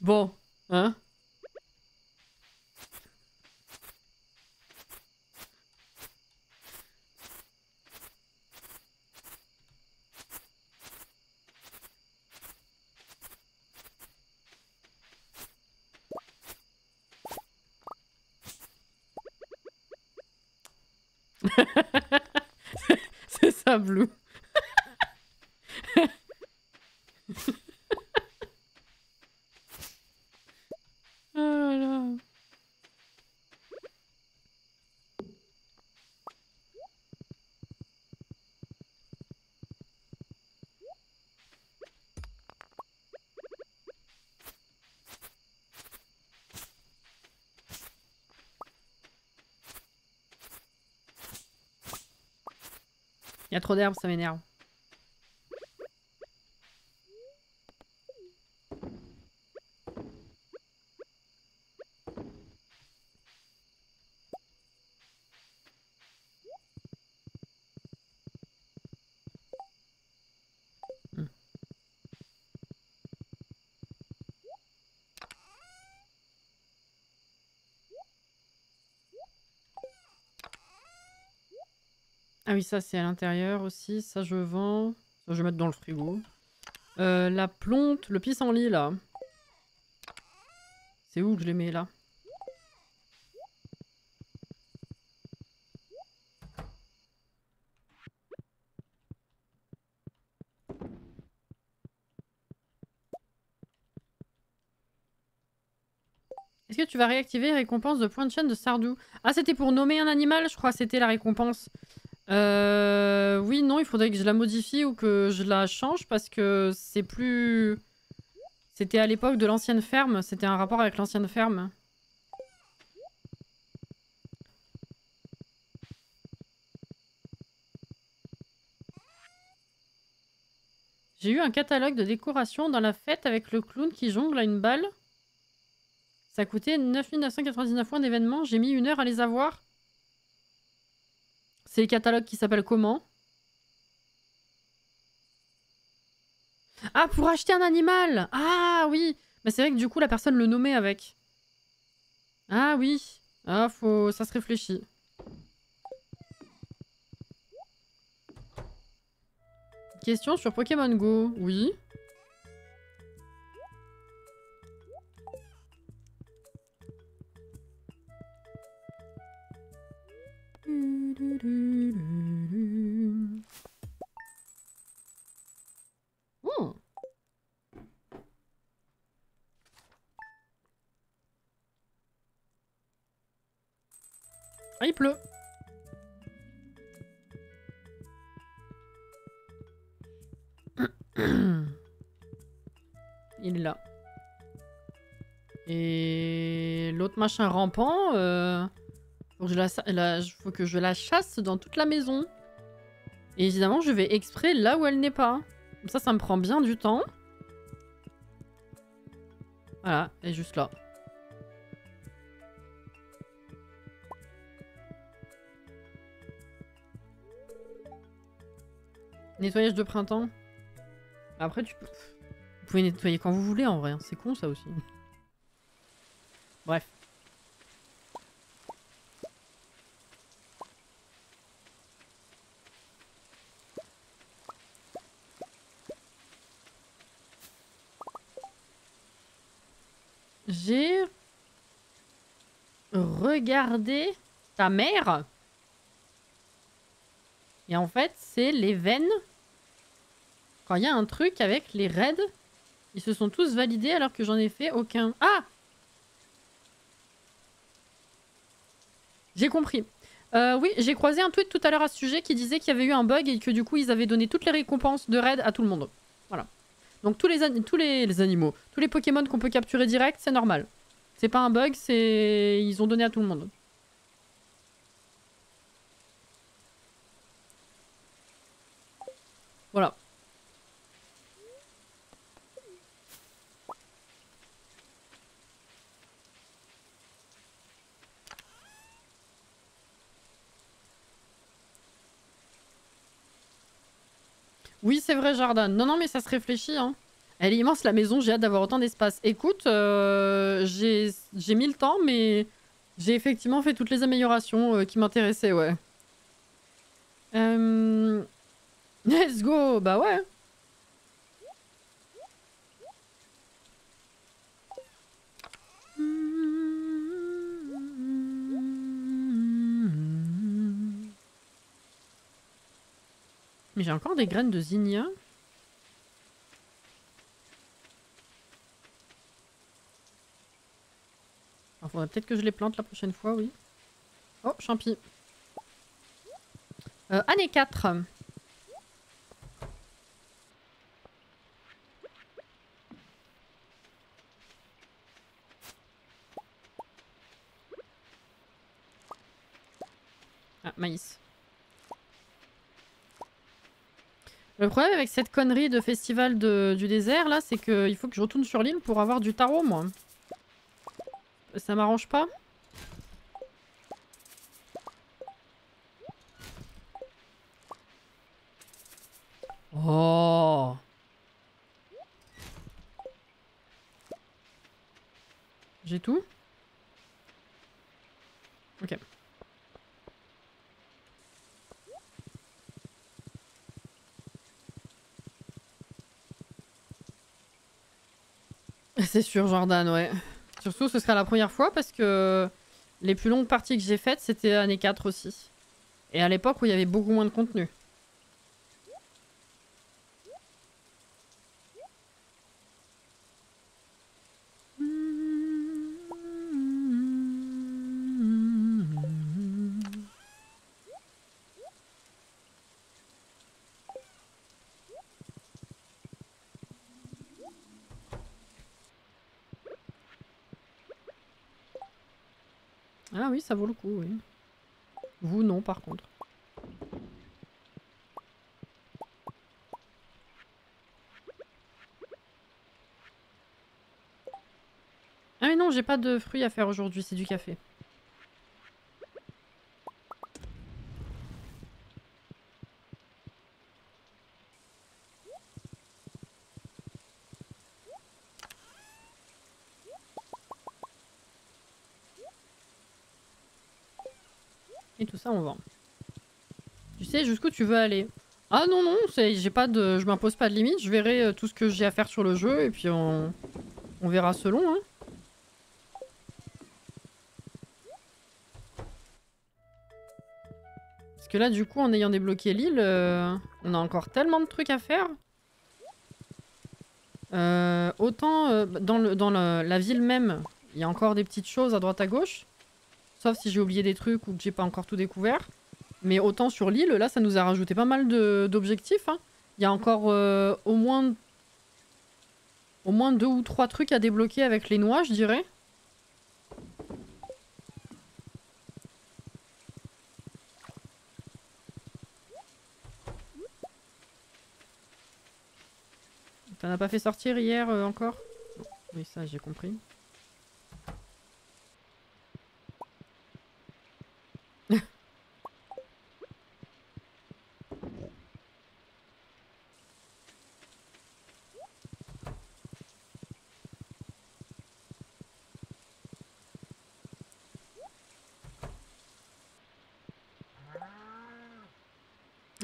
Bon, hein? C'est ça, Blue. Oh là là. Il y a trop d'herbe, ça m'énerve. Ah oui, ça c'est à l'intérieur aussi. Ça je vends. Ça je vais mettre dans le frigo. La plonte, le pissenlit là. C'est où que je les mets là? Est-ce que tu vas réactiver les récompenses de points de chaîne de Sardou? Ah, c'était pour nommer un animal, je crois que c'était la récompense. Oui, non, il faudrait que je la modifie ou que je la change parce que c'est plus... C'était à l'époque de l'ancienne ferme, c'était un rapport avec l'ancienne ferme. J'ai eu un catalogue de décoration dans la fête avec le clown qui jongle à une balle. Ça coûtait 9999 points d'événement, j'ai mis 1 heure à les avoir. C'est le catalogue qui s'appelle comment? Ah, pour acheter un animal! Ah oui! Mais c'est vrai que du coup, la personne le nommait avec. Ah oui. Ah, faut... ça se réfléchit. Question sur Pokémon Go. Oui. Hmm. Ah, il pleut. Il est là. Et l'autre machin rampant, faut que je la chasse dans toute la maison. Et évidemment, je vais exprès là où elle n'est pas. Comme ça me prend bien du temps. Voilà, elle est juste là. Nettoyage de printemps. Après, vous pouvez nettoyer quand vous voulez en vrai. Hein. C'est con ça aussi. Bref. J'ai regardé ta mère. Et en fait, c'est les veines. Quand il y a un truc avec les raids, ils se sont tous validés alors que j'en ai fait aucun. Ah! J'ai compris. Oui, j'ai croisé un tweet tout à l'heure à ce sujet qui disait qu'il y avait eu un bug et que du coup ils avaient donné toutes les récompenses de raid à tout le monde. Voilà. Donc tous les animaux, tous les Pokémon qu'on peut capturer direct, c'est normal. C'est pas un bug, c'est... Ils ont donné à tout le monde. Voilà. Oui, c'est vrai, Jordan. Non, non, mais ça se réfléchit, hein. Elle est immense, la maison. J'ai hâte d'avoir autant d'espace. Écoute, j'ai mis le temps, mais j'ai effectivement fait toutes les améliorations qui m'intéressaient, ouais. Let's go. Bah ouais. Mais j'ai encore des graines de zinnia. Il faudrait peut-être que je les plante la prochaine fois, oui. Oh, champi. Année 4. Ah, maïs. Le problème avec cette connerie de festival du désert, là, c'est qu'il faut que je retourne sur l'île pour avoir du tarot, moi. Ça m'arrange pas. Oh. J'ai tout? Ok. C'est sûr, Jordan, ouais. Surtout, ce sera la première fois parce que les plus longues parties que j'ai faites, c'était année 4 aussi. Et à l'époque où il y avait beaucoup moins de contenu. Ah oui, ça vaut le coup, oui. Vous, non, par contre. Ah mais non, j'ai pas de fruits à faire aujourd'hui, c'est du café. Et tout ça, on vend. Tu sais jusqu'où tu veux aller? Ah non, non, j'ai pas de, je m'impose pas de limite. Je verrai tout ce que j'ai à faire sur le jeu et puis on verra selon. Hein. Parce que là, du coup, en ayant débloqué l'île, on a encore tellement de trucs à faire. Autant dans la ville même, il y a encore des petites choses à droite à gauche. Sauf si j'ai oublié des trucs ou que j'ai pas encore tout découvert. Mais autant sur l'île, là, ça nous a rajouté pas mal d'objectifs. Hein. Il y a encore au moins 2 ou 3 trucs à débloquer avec les noix, je dirais. T'en as pas fait sortir hier encore? Non. Oui, ça, j'ai compris.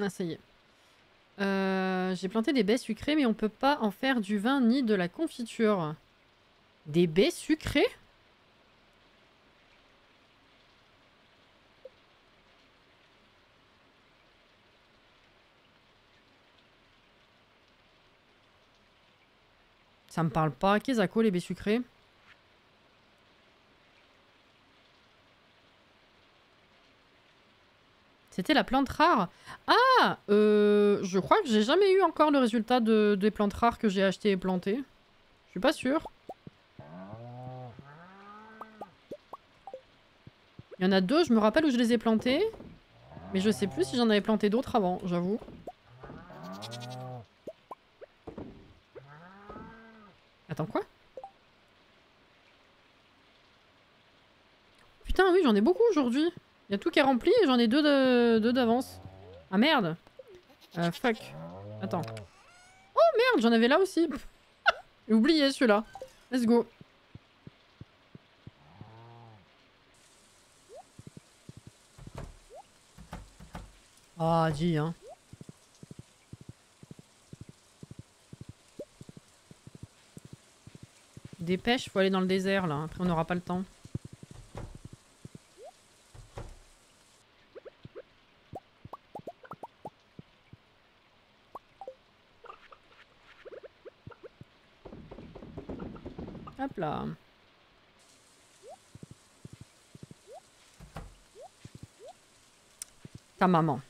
Ah, ça y est. J'ai planté des baies sucrées, mais on peut pas en faire du vin ni de la confiture. Des baies sucrées? Ça me parle pas. Qu'est-ce à quoi les baies sucrées? C'était la plante rare. Ah je crois que j'ai jamais eu encore le résultat des plantes rares que j'ai achetées et plantées. Je suis pas sûre. Il y en a 2, je me rappelle où je les ai plantées. Mais je sais plus si j'en avais planté d'autres avant, j'avoue. Attends, quoi? Putain, oui, j'en ai beaucoup aujourd'hui. Il y a tout qui est rempli et j'en ai 2 d'avance. Ah merde. Fuck. Attends. Oh merde, j'en avais là aussi. J'ai oublié celui-là. Let's go. Ah, dis, hein. Dépêche, faut aller dans le désert, là. Après, on n'aura pas le temps. Hop là. Ta maman.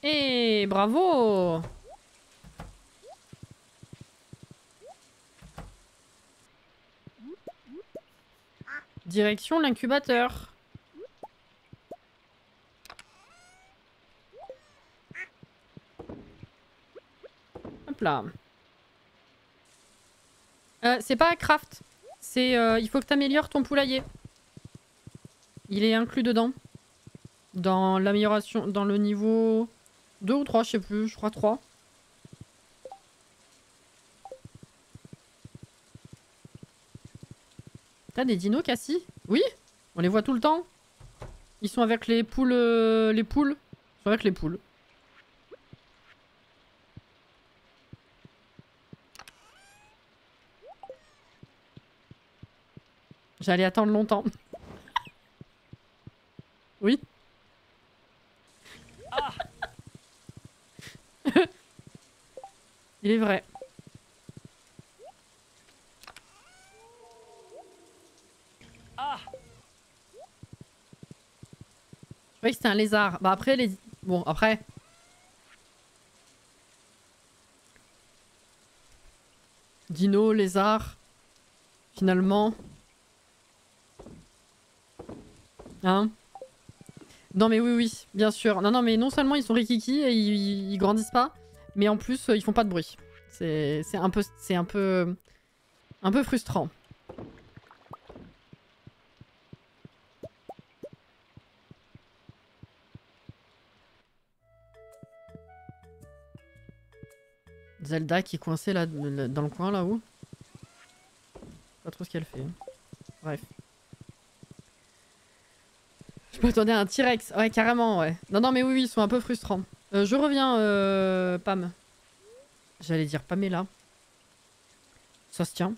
Eh, bravo! Direction l'incubateur. Hop là. C'est pas à craft. C'est il faut que tu améliores ton poulailler. Il est inclus dedans. Dans l'amélioration, dans le niveau 2 ou 3, je sais plus, je crois 3. T'as des dinos, Cassie? Oui, on les voit tout le temps. Ils sont avec les poules. Les poules. Ils sont avec les poules. J'allais attendre longtemps. Oui. Ah. Il est vrai. Ah. Je croyais que c'était un lézard. Bah après les... Bon, après... Dino, lézard... Finalement... Hein? Non mais oui, oui, bien sûr. Non, non, mais non seulement ils sont rikiki et ils grandissent pas, mais en plus ils font pas de bruit. C'est un peu... C'est un peu... Un peu frustrant. Zelda qui est coincée là, dans le coin là-haut. Pas trop ce qu'elle fait. Bref. Je m'attendais à un T-Rex. Ouais, carrément, ouais. Non, non, mais oui, ils sont un peu frustrants. Je reviens, Pam. J'allais dire Pamela. Ça se tient.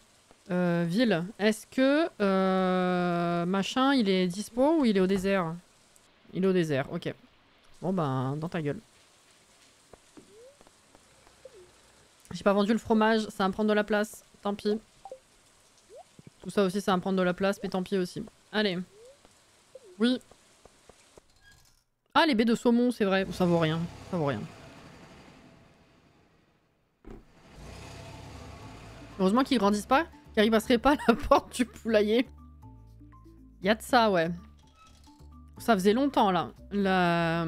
Ville, est-ce que machin, il est dispo ou il est au désert? Il est au désert, ok. Bon ben, dans ta gueule. J'ai pas vendu le fromage, ça va me prendre de la place. Tant pis. Tout ça aussi, ça va me prendre de la place, mais tant pis aussi. Allez. Oui. Ah, les baies de saumon, c'est vrai. Ça vaut rien. Ça vaut rien. Heureusement qu'ils grandissent pas, car ils passeraient pas à la porte du poulailler. Y'a de ça, ouais. Ça faisait longtemps, là. La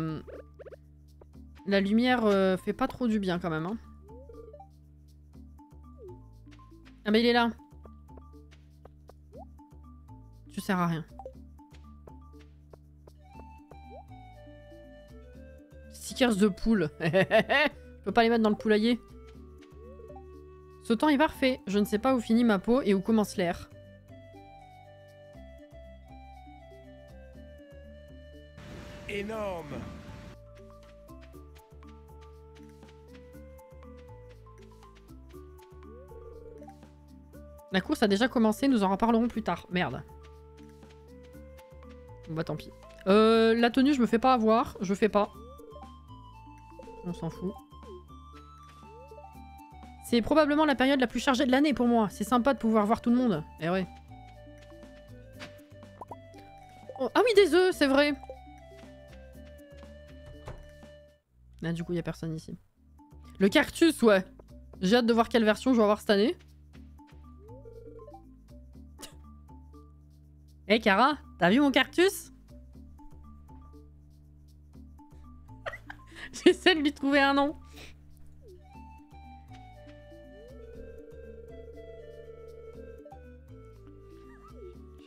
lumière fait pas trop du bien, quand même. Hein. Ah, mais il est là. Tu sers à rien. Stickers de poule. Je peux pas les mettre dans le poulailler. Ce temps est parfait. Je ne sais pas où finit ma peau et où commence l'air. Énorme. La course a déjà commencé, nous en reparlerons plus tard. Merde. Bon bah tant pis. La tenue, je me fais pas avoir. Je fais pas. On s'en fout. C'est probablement la période la plus chargée de l'année pour moi. C'est sympa de pouvoir voir tout le monde. Eh ouais. Oh, ah oui, des œufs, c'est vrai. Ah, du coup, il y a personne ici. Le cactus, ouais. J'ai hâte de voir quelle version je vais avoir cette année. Hé, hey, Cara, t'as vu mon cactus? J'essaie de lui trouver un nom.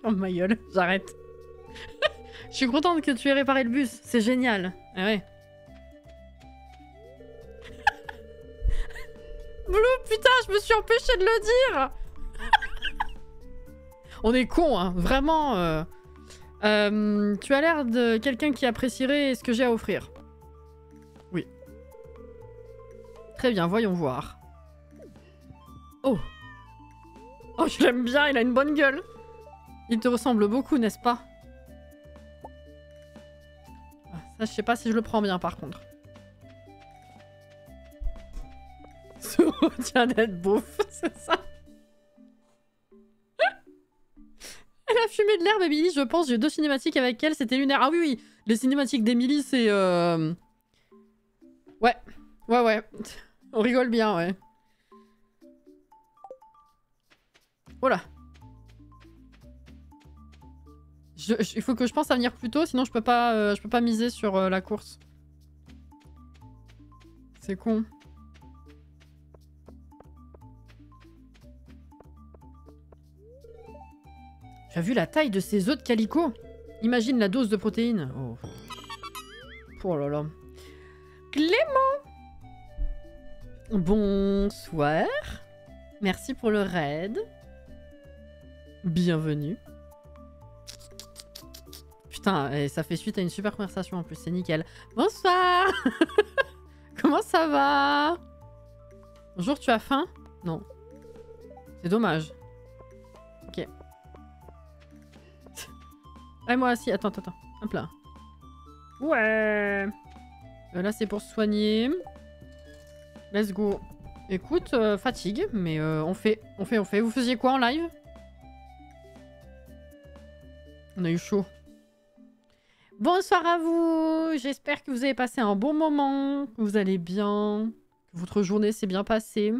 Ferme ma gueule, j'arrête. Je suis contente que tu aies réparé le bus, c'est génial. Ah ouais. Blue, putain, je me suis empêchée de le dire. On est cons, hein, vraiment. Tu as l'air de quelqu'un qui apprécierait ce que j'ai à offrir. Oui. Très bien, voyons voir. Oh. Oh, je l'aime bien, il a une bonne gueule. Il te ressemble beaucoup, n'est-ce pas? Ça, je sais pas si je le prends bien, par contre. Se retient d'être beauf, c'est ça? Elle a fumé de l'herbe, Emily, je pense. J'ai 2 cinématiques avec elle, c'était lunaire. Ah oui, oui, les cinématiques d'Emily, c'est... Ouais, ouais, ouais. On rigole bien, ouais. Oh là. Il faut que je pense à venir plus tôt, sinon je peux pas miser sur la course. C'est con. Tu as vu la taille de ces œufs de calico? Imagine la dose de protéines. Oh, oh là là. Clément! Bonsoir. Merci pour le raid. Bienvenue. Putain, ça fait suite à une super conversation en plus, c'est nickel. Bonsoir. Comment ça va? Bonjour, tu as faim? Non. C'est dommage. Ok. Ouais, moi aussi. Attends. Hop là. Ouais. Là, c'est pour se soigner. Let's go. Écoute, fatigue, mais on fait. Vous faisiez quoi en live? On a eu chaud. Bonsoir à vous. J'espère que vous avez passé un bon moment, que vous allez bien, que votre journée s'est bien passée.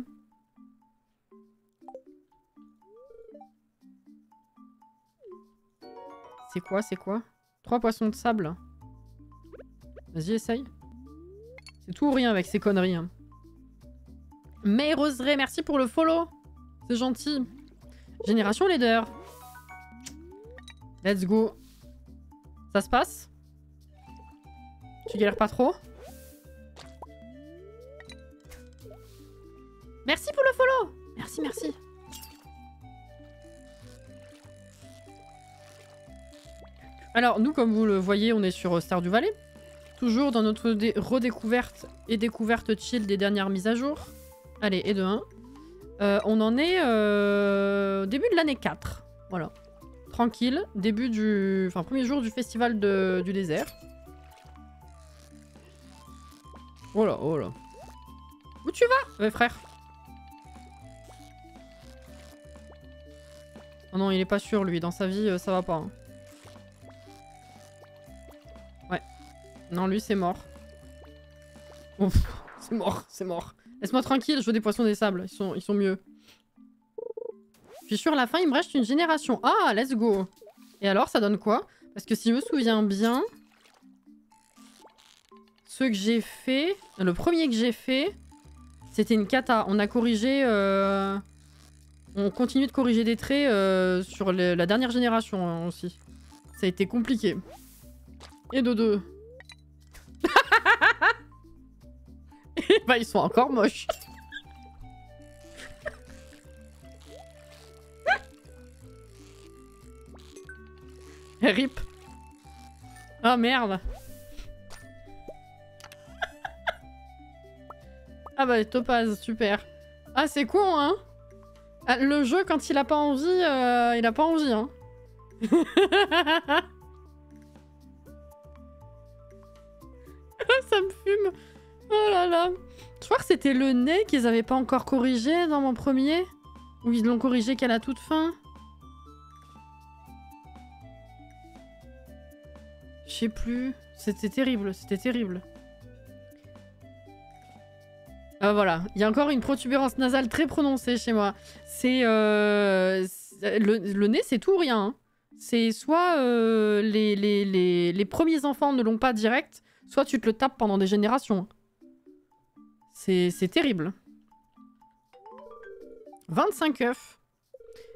C'est quoi 3 poissons de sable. Vas-y, essaye. C'est tout ou rien avec ces conneries. Hein. Mais Roseraie, merci pour le follow. C'est gentil. Génération Leader. Let's go. Ça se passe? Tu galères pas trop? Merci pour le follow. Merci. Alors, nous, comme vous le voyez, on est sur Stardew Valley. Toujours dans notre redécouverte et découverte chill des dernières mises à jour. Allez, et de 1. On en est début de l'année 4. Voilà. Tranquille. Début du... Enfin, premier jour du festival du désert. Oh là, oh là. Où tu vas, ouais, frère? Oh non, il est pas sûr, lui. Dans sa vie, ça va pas. Hein. Ouais. Non, lui, c'est mort. Oh, c'est mort, c'est mort. Laisse-moi tranquille, je veux des poissons des sables. Ils sont mieux. Puis sur la fin, il me reste une génération. Ah, let's go. Et alors, ça donne quoi? Parce que si je me souviens bien... Ceux que j'ai fait... Le premier que j'ai fait... C'était une cata. On a corrigé... On continue de corriger des traits sur la dernière génération hein, aussi. Ça a été compliqué. Et de deux. Et bah ils sont encore moches. RIP. Oh merde. Ah bah Topaz, super. Ah c'est con hein. Ah, le jeu quand il a pas envie, il a pas envie hein. Ça me fume. Oh là là. Je crois que c'était le nez qu'ils avaient pas encore corrigé dans mon premier. Ou ils l'ont corrigé qu'à la toute fin. Je sais plus. C'était terrible, c'était terrible. Ah voilà, il y a encore une protubérance nasale très prononcée chez moi. C'est... le nez, c'est tout ou rien. Hein. C'est soit les premiers enfants ne l'ont pas direct, soit tu te le tapes pendant des générations. C'est terrible. 25 œufs.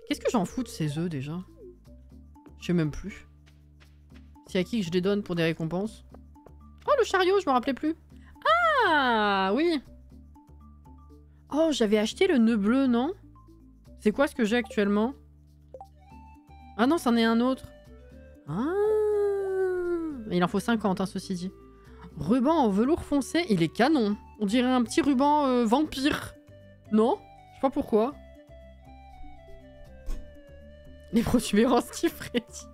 Qu'est-ce que j'en fous de ces œufs déjà? Je sais même plus. C'est à qui que je les donne pour des récompenses? Oh, le chariot, je me rappelais plus. Ah, oui. Oh, j'avais acheté le nœud bleu, non? C'est quoi ce que j'ai actuellement? Ah non, c'en est un autre. Ah. Il en faut 50, hein, ceci dit. Ruban en velours foncé, il est canon. On dirait un petit ruban vampire. Non? Je sais pas pourquoi. Les protubérances Freddy.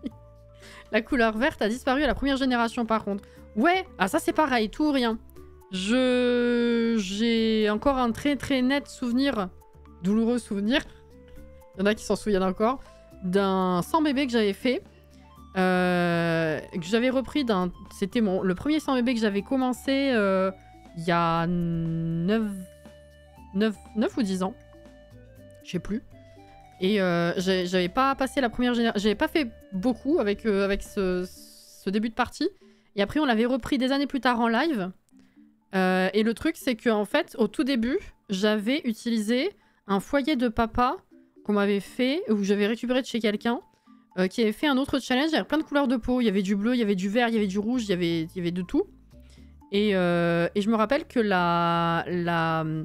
La couleur verte a disparu à la première génération par contre. Ouais, ah ça c'est pareil, tout ou rien. J'ai encore un très très net souvenir, douloureux souvenir, il y en a qui s'en souviennent encore, d'un sans bébé que j'avais fait, que j'avais repris d'un... C'était le premier sans bébé que j'avais commencé il y a 9 ou 10 ans, je sais plus. Et j'avais pas passé la première génération, j'avais pas fait beaucoup avec ce début de partie. Et après on l'avait repris des années plus tard en live. Et le truc c'est que en fait au tout début j'avais utilisé un foyer de papa qu'on m'avait fait, ou j'avais récupéré de chez quelqu'un, qui avait fait un autre challenge avec plein de couleurs de peau. Il y avait du bleu, il y avait du vert, il y avait du rouge, il y avait de tout. Et je me rappelle que je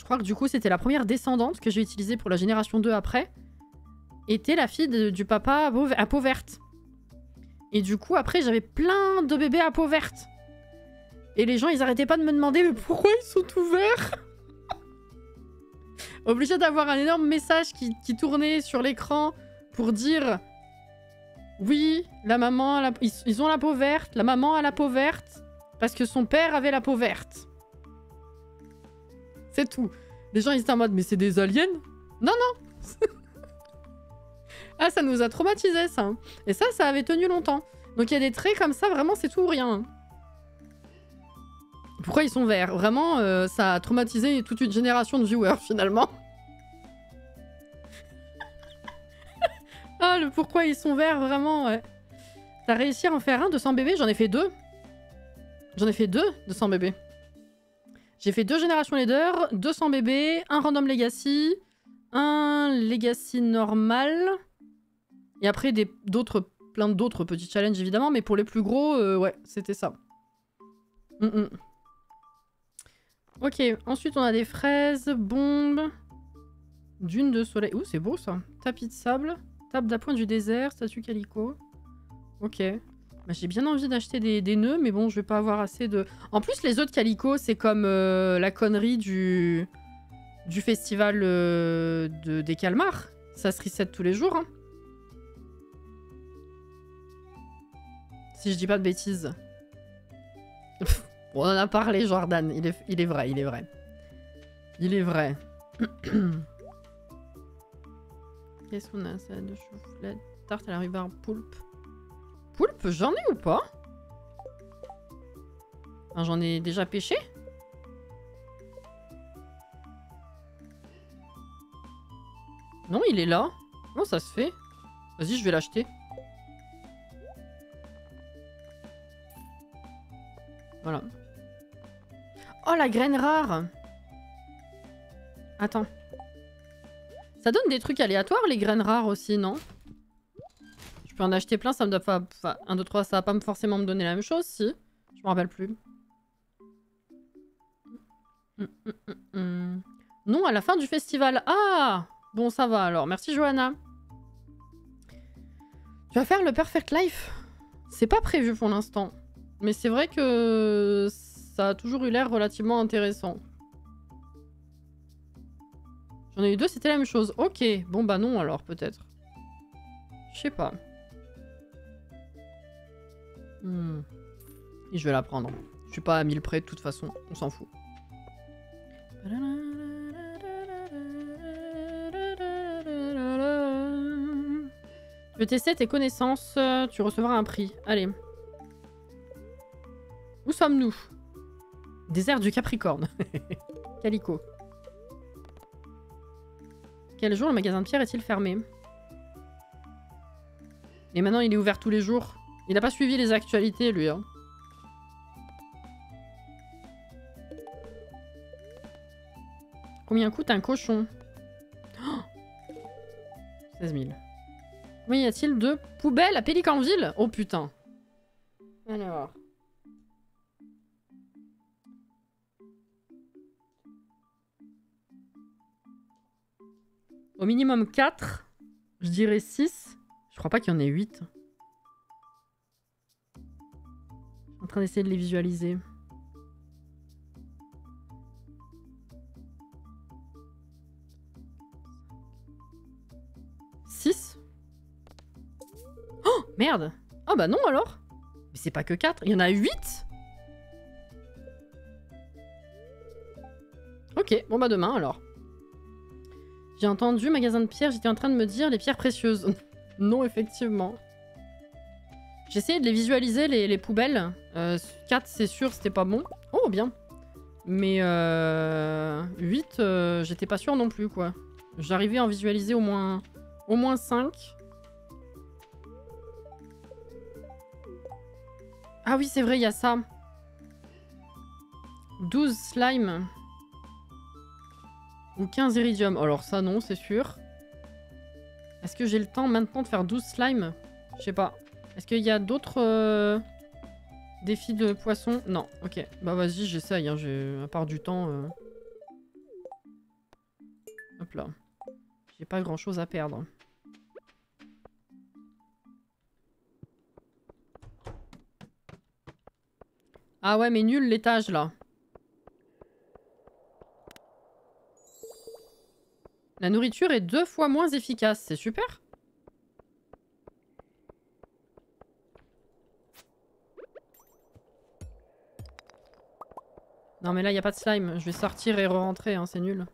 crois que du coup c'était la première descendante que j'ai utilisée pour la génération 2 après, était la fille du papa à peau verte. Et du coup après j'avais plein de bébés à peau verte. Et les gens ils arrêtaient pas de me demander mais pourquoi ils sont tout verts. Obligé d'avoir un énorme message qui tournait sur l'écran pour dire oui, la maman, ils ont la peau verte, la maman a la peau verte parce que son père avait la peau verte. C'est tout. Les gens ils étaient en mode mais c'est des aliens? Non non. Ah ça nous a traumatisé ça. Et ça avait tenu longtemps. Donc il y a des traits comme ça, vraiment c'est tout ou rien. Pourquoi ils sont verts? Vraiment ça a traumatisé toute une génération de viewers finalement. Ah le pourquoi ils sont verts vraiment ouais. T'as réussi à en faire un de 100 bébés? J'en ai fait 2. J'en ai fait 2 de 100 bébés. J'ai fait 2 générations leader, 200 bébés, un random legacy, un legacy normal. Et après plein d'autres petits challenges évidemment, mais pour les plus gros, ouais, c'était ça. Ok, ensuite on a des fraises, bombes, dunes de soleil. Ouh, c'est beau ça. Tapis de sable, table d'appoint du désert, statue calico. Ok. Bah, j'ai bien envie d'acheter des nœuds, mais bon, je vais pas avoir assez de... En plus, les œufs de Calico, c'est comme la connerie du festival des calmars. Ça se reset tous les jours, hein. Si je dis pas de bêtises. On en a parlé, Jordan. Il est vrai, il est vrai. Il est vrai. Qu'est-ce qu'on a? Salade de chou-fleur, tarte à la rhubarbe, poulpe. Poulpe, j'en ai ou pas? Enfin, j'en ai déjà pêché? Non, il est là. Comment ça se fait? Vas-y, je vais l'acheter. Voilà. Oh, la graine rare! Attends. Ça donne des trucs aléatoires, les graines rares aussi, non? Je peux en acheter plein, ça me doit pas... Enfin, 1, 2, 3, ça va pas forcément me donner la même chose, si. Je me rappelle plus. Non, à la fin du festival. Ah! Bon, ça va alors. Merci, Johanna. Tu vas faire le Perfect Life? C'est pas prévu pour l'instant. Mais c'est vrai que ça a toujours eu l'air relativement intéressant. J'en ai eu 2, c'était la même chose. Ok, bon bah non alors, peut-être. Je sais pas. Et je vais la prendre. Je suis pas à 1000 près de toute façon, on s'en fout. Je vais tester tes connaissances, tu recevras un prix. Allez. Où sommes-nous? Désert du Capricorne. Calico. Quel jour le magasin de pierre est-il fermé? Et maintenant il est ouvert tous les jours. Il n'a pas suivi les actualités lui. Hein. Combien coûte un cochon? Oh 16 000. Combien y a-t-il de poubelles à Pélicanville? Oh putain. Alors. Au minimum 4. Je dirais 6. Je crois pas qu'il y en ait 8. Je suis en train d'essayer de les visualiser. Oh merde. Oh bah non alors. Mais c'est pas que 4. Il y en a 8. Ok, bon bah demain alors. J'ai entendu magasin de pierres, j'étais en train de me dire les pierres précieuses. Non, effectivement. J'ai essayé de les visualiser, les poubelles. 4, c'est sûr, c'était pas bon. Oh, bien. Mais 8, j'étais pas sûre non plus, quoi. J'arrivais à en visualiser au moins 5. Ah oui, c'est vrai, il y a ça. 12 slime. Ou 15 iridium. Alors ça, non, c'est sûr. Est-ce que j'ai le temps maintenant de faire 12 slime? Je sais pas. Est-ce qu'il y a d'autres défis de poisson? Non, ok. Bah vas-y, j'essaye. Hein. À part du temps... Hop là. J'ai pas grand-chose à perdre. Ah ouais, mais nul l'étage, là. La nourriture est 2 fois moins efficace. C'est super. Non mais là, il n'y a pas de slime. Je vais sortir et re-rentrer, hein, c'est nul.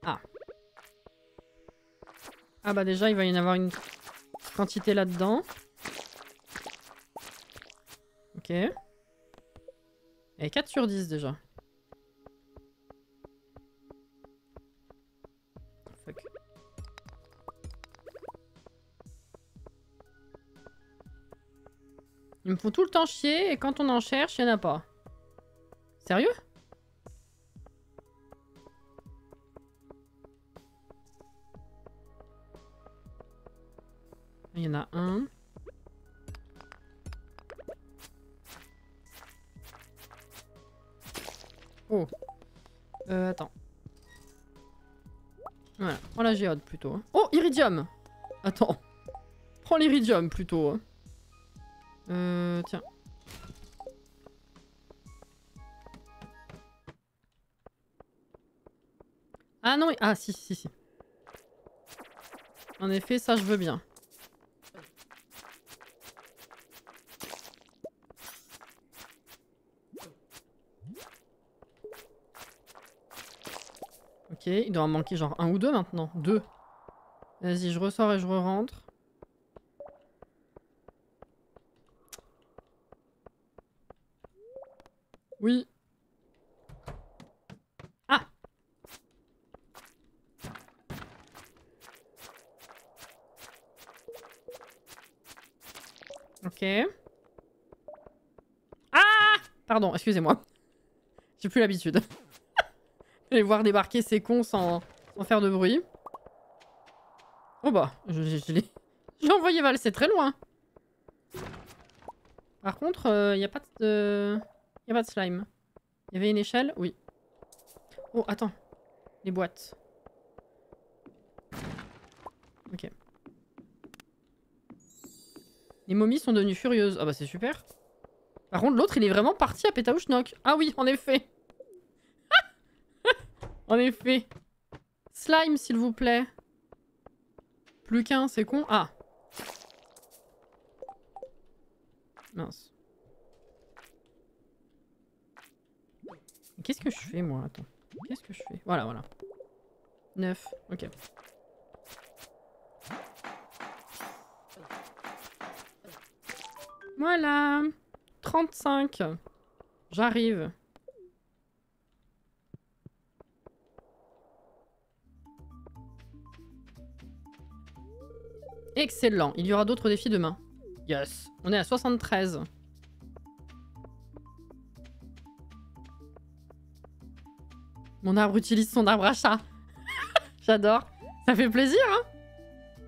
Ah. Ah bah déjà, il va y en avoir une quantité là-dedans. Ok. Et 4 sur 10 déjà. Fuck. Ils me font tout le temps chier et quand on en cherche, il n'y en a pas. Sérieux? Il y en a un. Oh. Attends. Voilà. Prends la géode plutôt. Oh, iridium. Attends. Prends l'iridium plutôt. Tiens. Ah non, ah si, si, si. En effet, ça je veux bien. Ok, il doit en manquer genre un ou deux maintenant. Deux. Vas-y, je ressors et je re-rentre. Oui. Ah! Ok. Ah! Pardon, excusez-moi. J'ai plus l'habitude. Les voir débarquer ces cons sans faire de bruit. Oh bah, je l'ai envoyé valser très loin. Par contre, y a pas de... y a pas de slime. Il y avait une échelle? Oui. Oh, attends. Les boîtes. Ok. Les momies sont devenues furieuses. Ah bah c'est super. Par contre, l'autre, il est vraiment parti à Pétaouchnok. Ah oui, en effet. En effet. Slime, s'il vous plaît. Plus qu'un, c'est con. Ah. Mince. Qu'est-ce que je fais, moi? Attends. Qu'est-ce que je fais? Voilà, voilà. 9. Ok. Voilà. 35. J'arrive. Excellent. Il y aura d'autres défis demain. Yes. On est à 73. Mon arbre utilise son arbre à chat. J'adore. Ça fait plaisir, hein?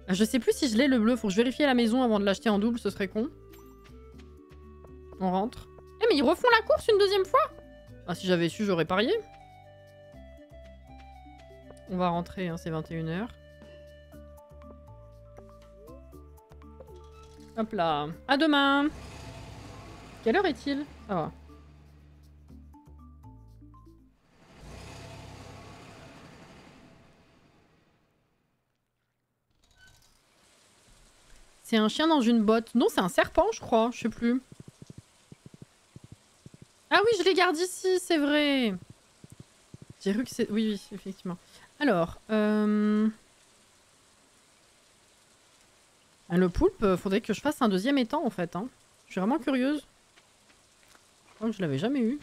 Je sais plus si je l'ai le bleu. Faut que je vérifie à la maison avant de l'acheter en double. Ce serait con. On rentre. Eh mais ils refont la course une deuxième fois? Ah si j'avais su, j'aurais parié. On va rentrer, hein, c'est 21h. Hop là. À demain. Quelle heure est-il? Ça va. C'est un chien dans une botte. Non, c'est un serpent, je crois. Je sais plus. Ah oui, je les garde ici, c'est vrai. J'ai cru que c'est... Oui, oui, effectivement. Alors, le poulpe, faudrait que je fasse un deuxième étang, en fait. Hein. Je suis vraiment curieuse. Je crois que je l'avais jamais eu.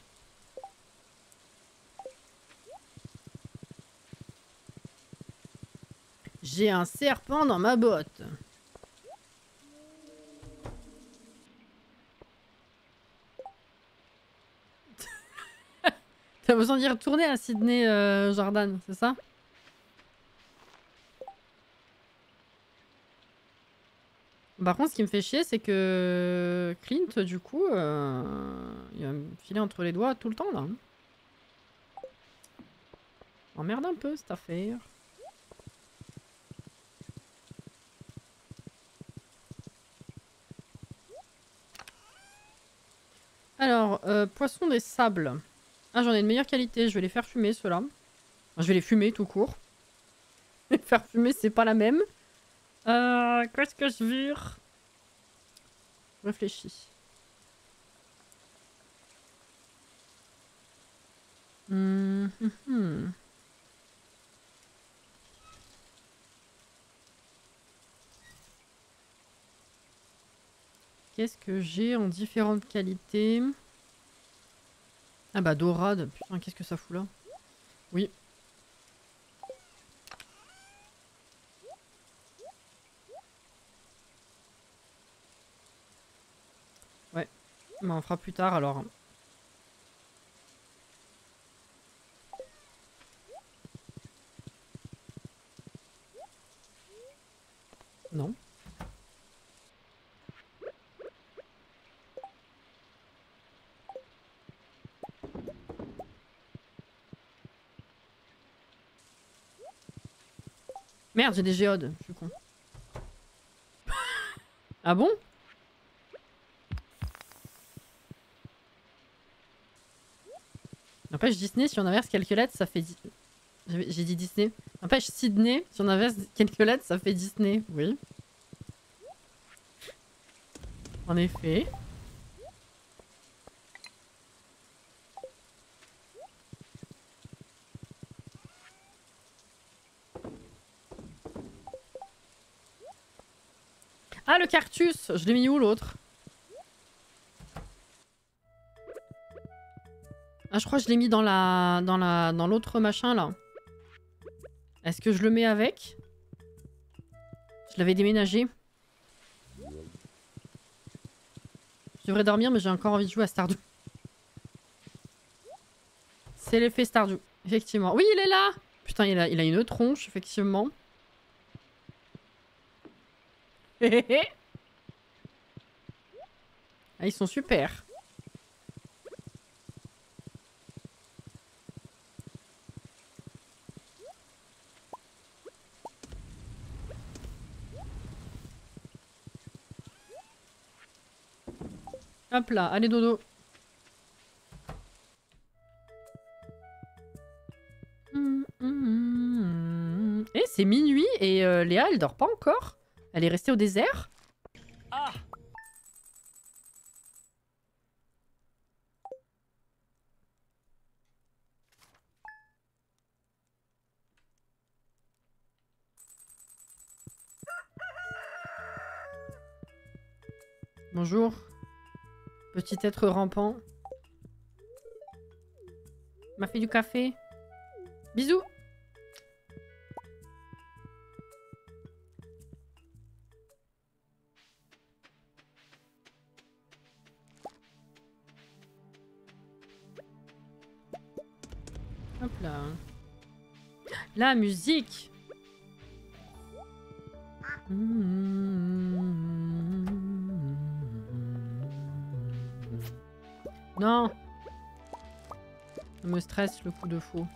J'ai un serpent dans ma botte. T'as besoin d'y retourner à Sydney Jordan, c'est ça? Par contre, ce qui me fait chier, c'est que Clint, du coup, il va me filer entre les doigts tout le temps, là. Emmerde un peu, cette affaire. Alors, poisson des sables. Ah, j'en ai de meilleure qualité. Je vais les faire fumer, ceux-là. Enfin, je vais les fumer, tout court. Les faire fumer, c'est pas la même. Qu'est-ce que je vire? Je réfléchis. Qu'est-ce que j'ai en différentes qualités? Ah bah dorade, putain qu'est-ce que ça fout là? Oui. Ouais, bah on fera plus tard alors. Non. Merde, j'ai des géodes, je suis con. Ah bon? N'empêche Disney, si on inverse quelques lettres, ça fait... J'ai dit Disney. N'empêche Sydney, si on inverse quelques lettres, ça fait Disney. Oui. En effet. Ah, le cactus! Je l'ai mis où, l'autre? Ah, je crois que je l'ai mis dans l'autre machin, là. Est-ce que je le mets avec? Je l'avais déménagé. Je devrais dormir, mais j'ai encore envie de jouer à Stardew. C'est l'effet Stardew, effectivement. Oui, il est là! Putain, il a une tronche, effectivement. Ah, ils sont super. Hop là, allez dodo. Et c'est minuit et Léa, elle dort pas encore. Elle est restée au désert. Ah! Bonjour. Petit être rampant. M'a fait du café. Bisous. Hop là. La musique. Non. Ça me stresse le coup de fou.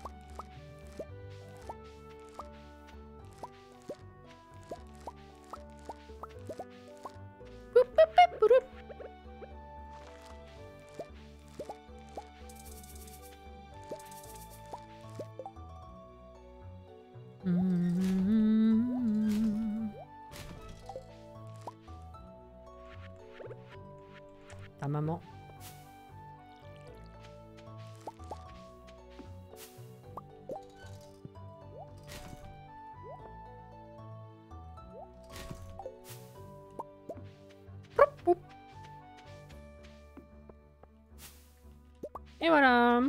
Ta maman. Et voilà.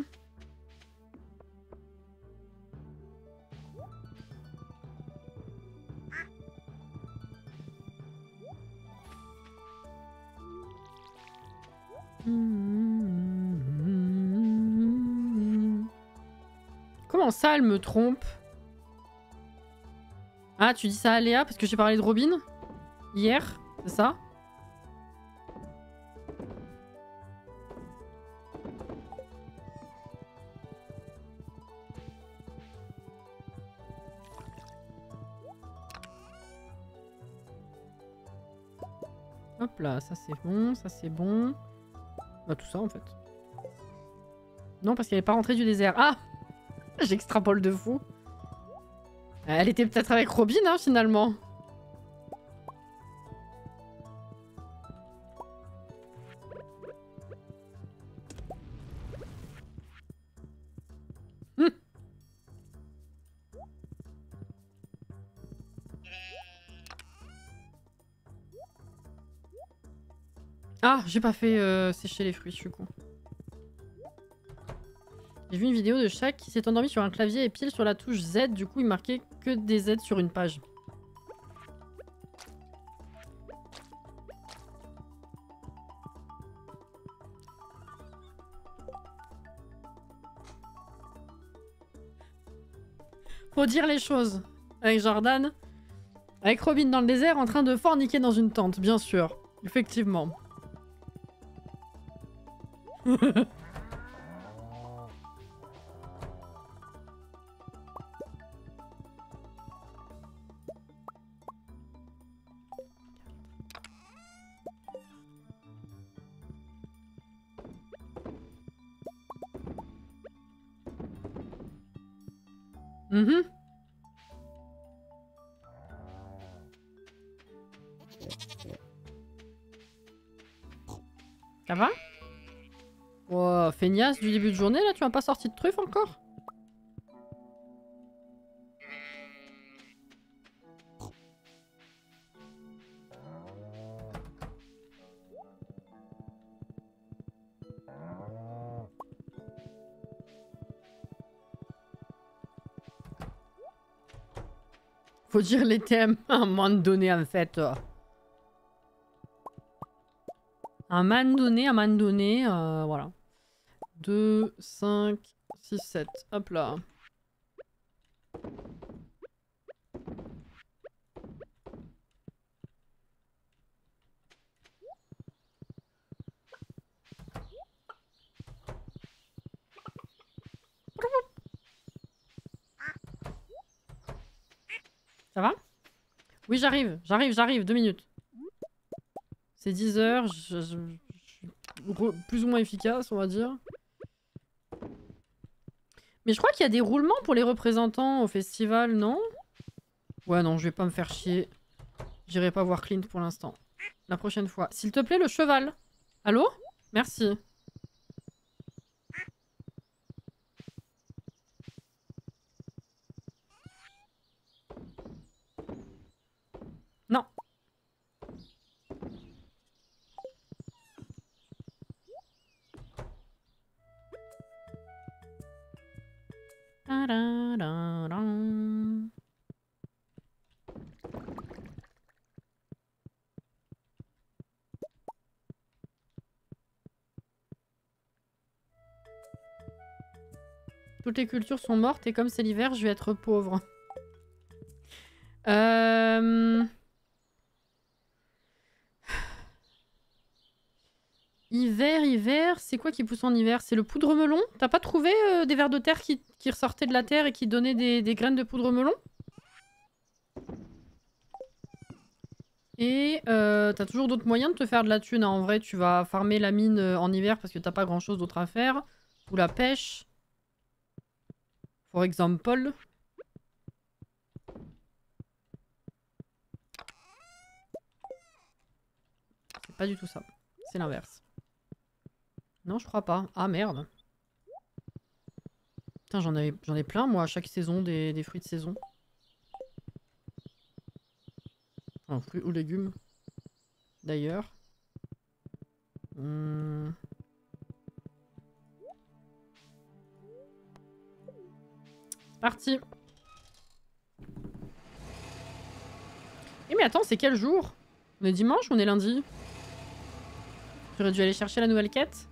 Comment ça, elle me trompe? Ah, tu dis ça à Léa parce que j'ai parlé de Robin hier, c'est ça? Hop là, ça c'est bon, ça c'est bon. Bah tout ça en fait. Non, parce qu'elle n'est pas rentrée du désert. Ah! J'extrapole de fou. Elle était peut-être avec Robin, hein, finalement. Ah, j'ai pas fait sécher les fruits, je suis con. J'ai vu une vidéo de Shaq qui s'est endormi sur un clavier et pile sur la touche Z, du coup il marquait que des Z sur une page. Faut dire les choses. Avec Jordan. Avec Robin dans le désert en train de forniquer dans une tente, bien sûr. Effectivement. Mhm. Ça va? Oh, feignasse du début de journée, là, tu m'as pas sorti de truffe encore? Faut dire les thèmes à un moment donné, en fait. À un moment donné, voilà. 2, 5, 6, 7. Hop là. Ça va? Oui, j'arrive, 2 minutes. C'est 10 heures, je suis plus ou moins efficace, on va dire. Mais je crois qu'il y a des roulements pour les représentants au festival, non? Ouais, non, je vais pas me faire chier. J'irai pas voir Clint pour l'instant. La prochaine fois. S'il te plaît, le cheval. Allô? Merci. Non. Ta-da-da-da. Toutes les cultures sont mortes et comme c'est l'hiver, je vais être pauvre. Hiver, c'est quoi qui pousse en hiver? C'est le poudre melon? T'as pas trouvé des vers de terre qui ressortaient de la terre et qui donnaient des graines de poudre melon? Et t'as toujours d'autres moyens de te faire de la thune. Hein. En vrai, tu vas farmer la mine en hiver parce que t'as pas grand chose d'autre à faire. Ou la pêche. For example. C'est pas du tout ça. C'est l'inverse. Non, je crois pas. Ah merde. Putain, j'en ai plein moi à chaque saison des fruits de saison. En fruits ou légumes. D'ailleurs. Parti. Eh mais attends, c'est quel jour? On est dimanche ou on est lundi? J'aurais dû aller chercher la nouvelle quête.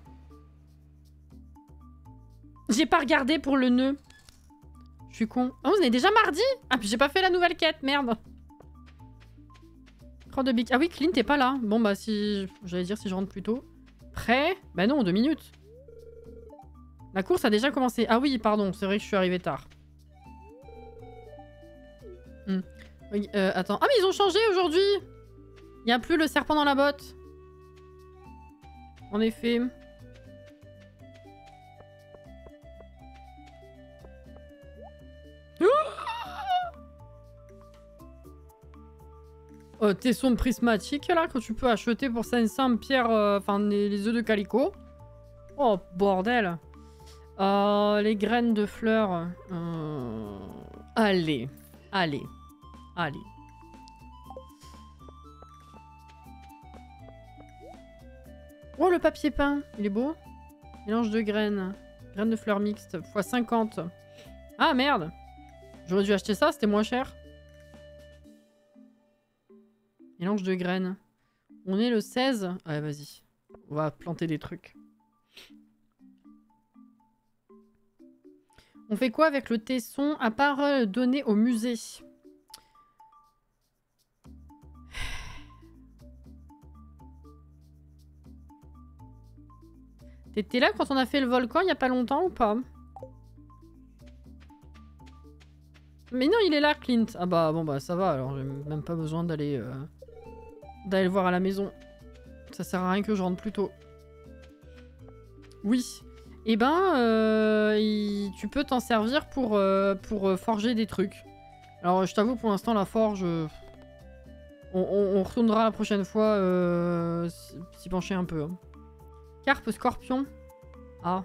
J'ai pas regardé pour le nœud. Je suis con. Oh, on est déjà mardi? Ah, puis j'ai pas fait la nouvelle quête, merde. Croix de Bic. Ah oui, Clint t'es pas là. Bon, bah si... J'allais dire si je rentre plus tôt. Prêt? Bah non, 2 minutes. La course a déjà commencé. Ah oui, pardon, c'est vrai que je suis arrivé tard. Oui, attends. Ah mais ils ont changé aujourd'hui. Il n'y a plus le serpent dans la botte. En effet. Tesson prismatique là que tu peux acheter pour 500 pierres, enfin les œufs de calico. Oh bordel. Les graines de fleurs. Allez. Oh le papier peint, il est beau. Mélange de graines. Graines de fleurs mixtes, x 50. Ah merde. J'aurais dû acheter ça, c'était moins cher. Mélange de graines. On est le 16. Ouais, vas-y. On va planter des trucs. On fait quoi avec le tesson à part donner au musée? T'étais là quand on a fait le volcan il y a pas longtemps ou pas? Mais non, il est là, Clint. Ah bah bon bah ça va, alors j'ai même pas besoin d'aller le voir à la maison. Ça sert à rien que je rentre plus tôt. Oui. et ben tu peux t'en servir pour forger des trucs. Alors je t'avoue pour l'instant la forge, on retournera la prochaine fois s'y pencher un peu. Hein. Carpe scorpion. Ah.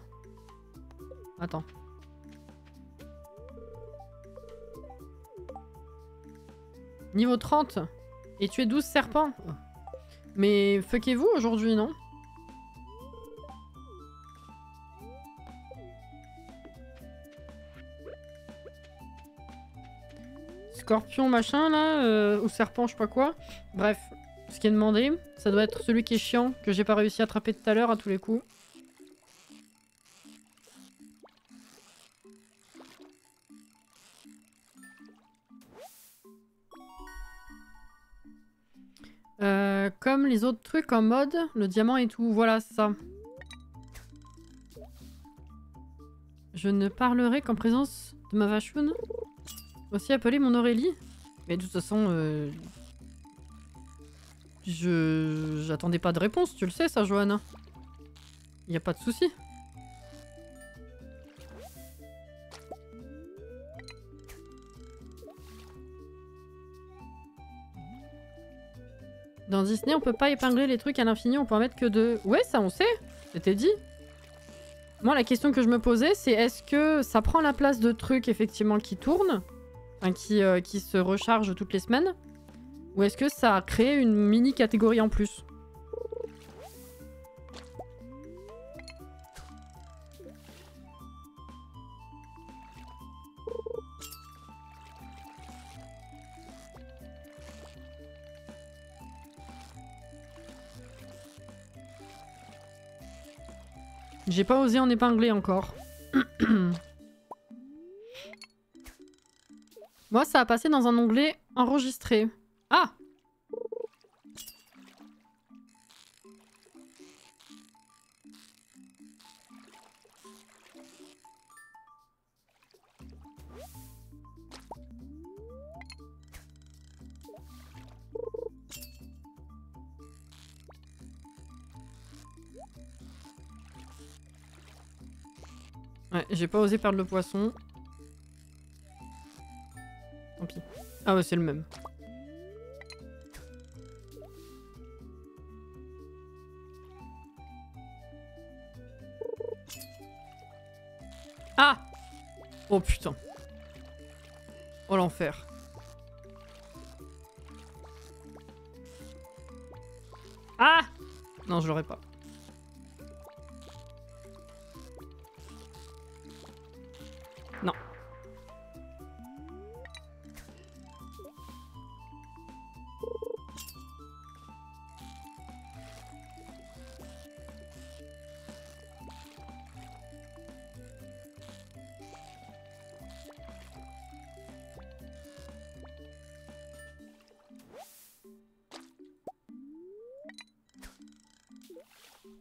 Attends. Niveau 30. Et tu es 12 serpents. Mais fuckez-vous aujourd'hui, non? Scorpion machin là, ou serpent je sais pas quoi. Bref, ce qui est demandé, ça doit être celui qui est chiant, que j'ai pas réussi à attraper tout à l'heure à tous les coups. Comme les autres trucs en mode, le diamant et tout, voilà c'est ça. Je ne parlerai qu'en présence de ma vachoune, aussi appelée mon Aurélie. Mais de toute façon, j'attendais pas de réponse, tu le sais ça, Johanna. Y a pas de souci. Dans Disney, on peut pas épingler les trucs à l'infini, on peut en mettre que 2. Ouais, ça on sait, c'était dit. Moi, la question que je me posais, c'est est-ce que ça prend la place de trucs effectivement qui tournent, enfin qui se rechargent toutes les semaines, ou est-ce que ça a créé une mini catégorie en plus? J'ai pas osé en épingler encore. Moi, ça a passé dans un onglet enregistré. Ah! Ouais, j'ai pas osé perdre le poisson. Tant pis. Ah ouais, c'est le même. Ah! Oh putain. Oh l'enfer. Ah! Non, je l'aurais pas. Non.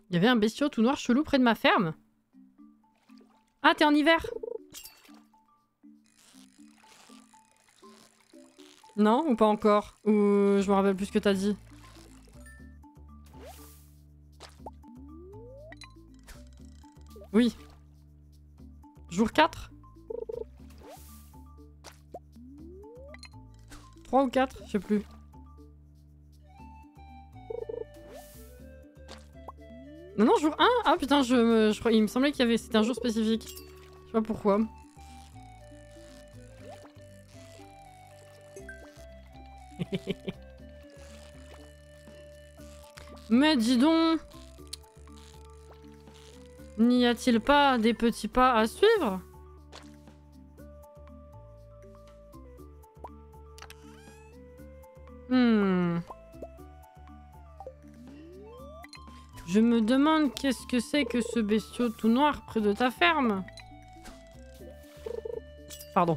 Il y avait un bestiau tout noir chelou près de ma ferme. Ah, t'es en hiver? Non, ou pas encore? Ou je me rappelle plus ce que t'as dit. Oui. Jour 4? 3 ou 4? Je sais plus. Non, non, jour 1? Ah putain, je crois, il me semblait qu'il y avait... C'était un jour spécifique. Je sais pas pourquoi. Mais dis donc, n'y a-t-il pas des petits pas à suivre? Je me demande qu'est-ce que c'est que ce bestiau tout noir près de ta ferme? Pardon.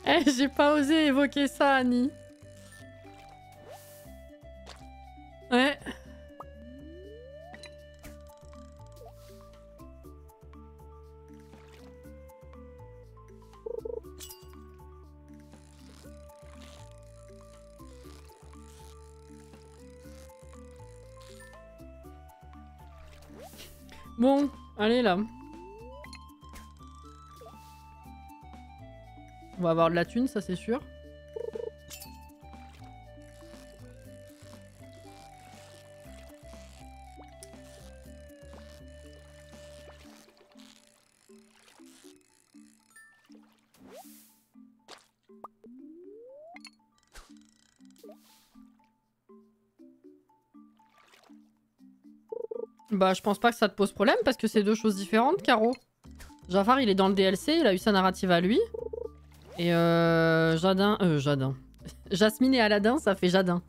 Eh, j'ai pas osé évoquer ça, Annie. Ouais. Bon, allez là. On va avoir de la thune, ça c'est sûr. Bah, je pense pas que ça te pose problème parce que c'est deux choses différentes, Caro. Jafar, il est dans le DLC, il a eu sa narrative à lui. Et Jadin. Jasmine et Aladdin, ça fait Jadin.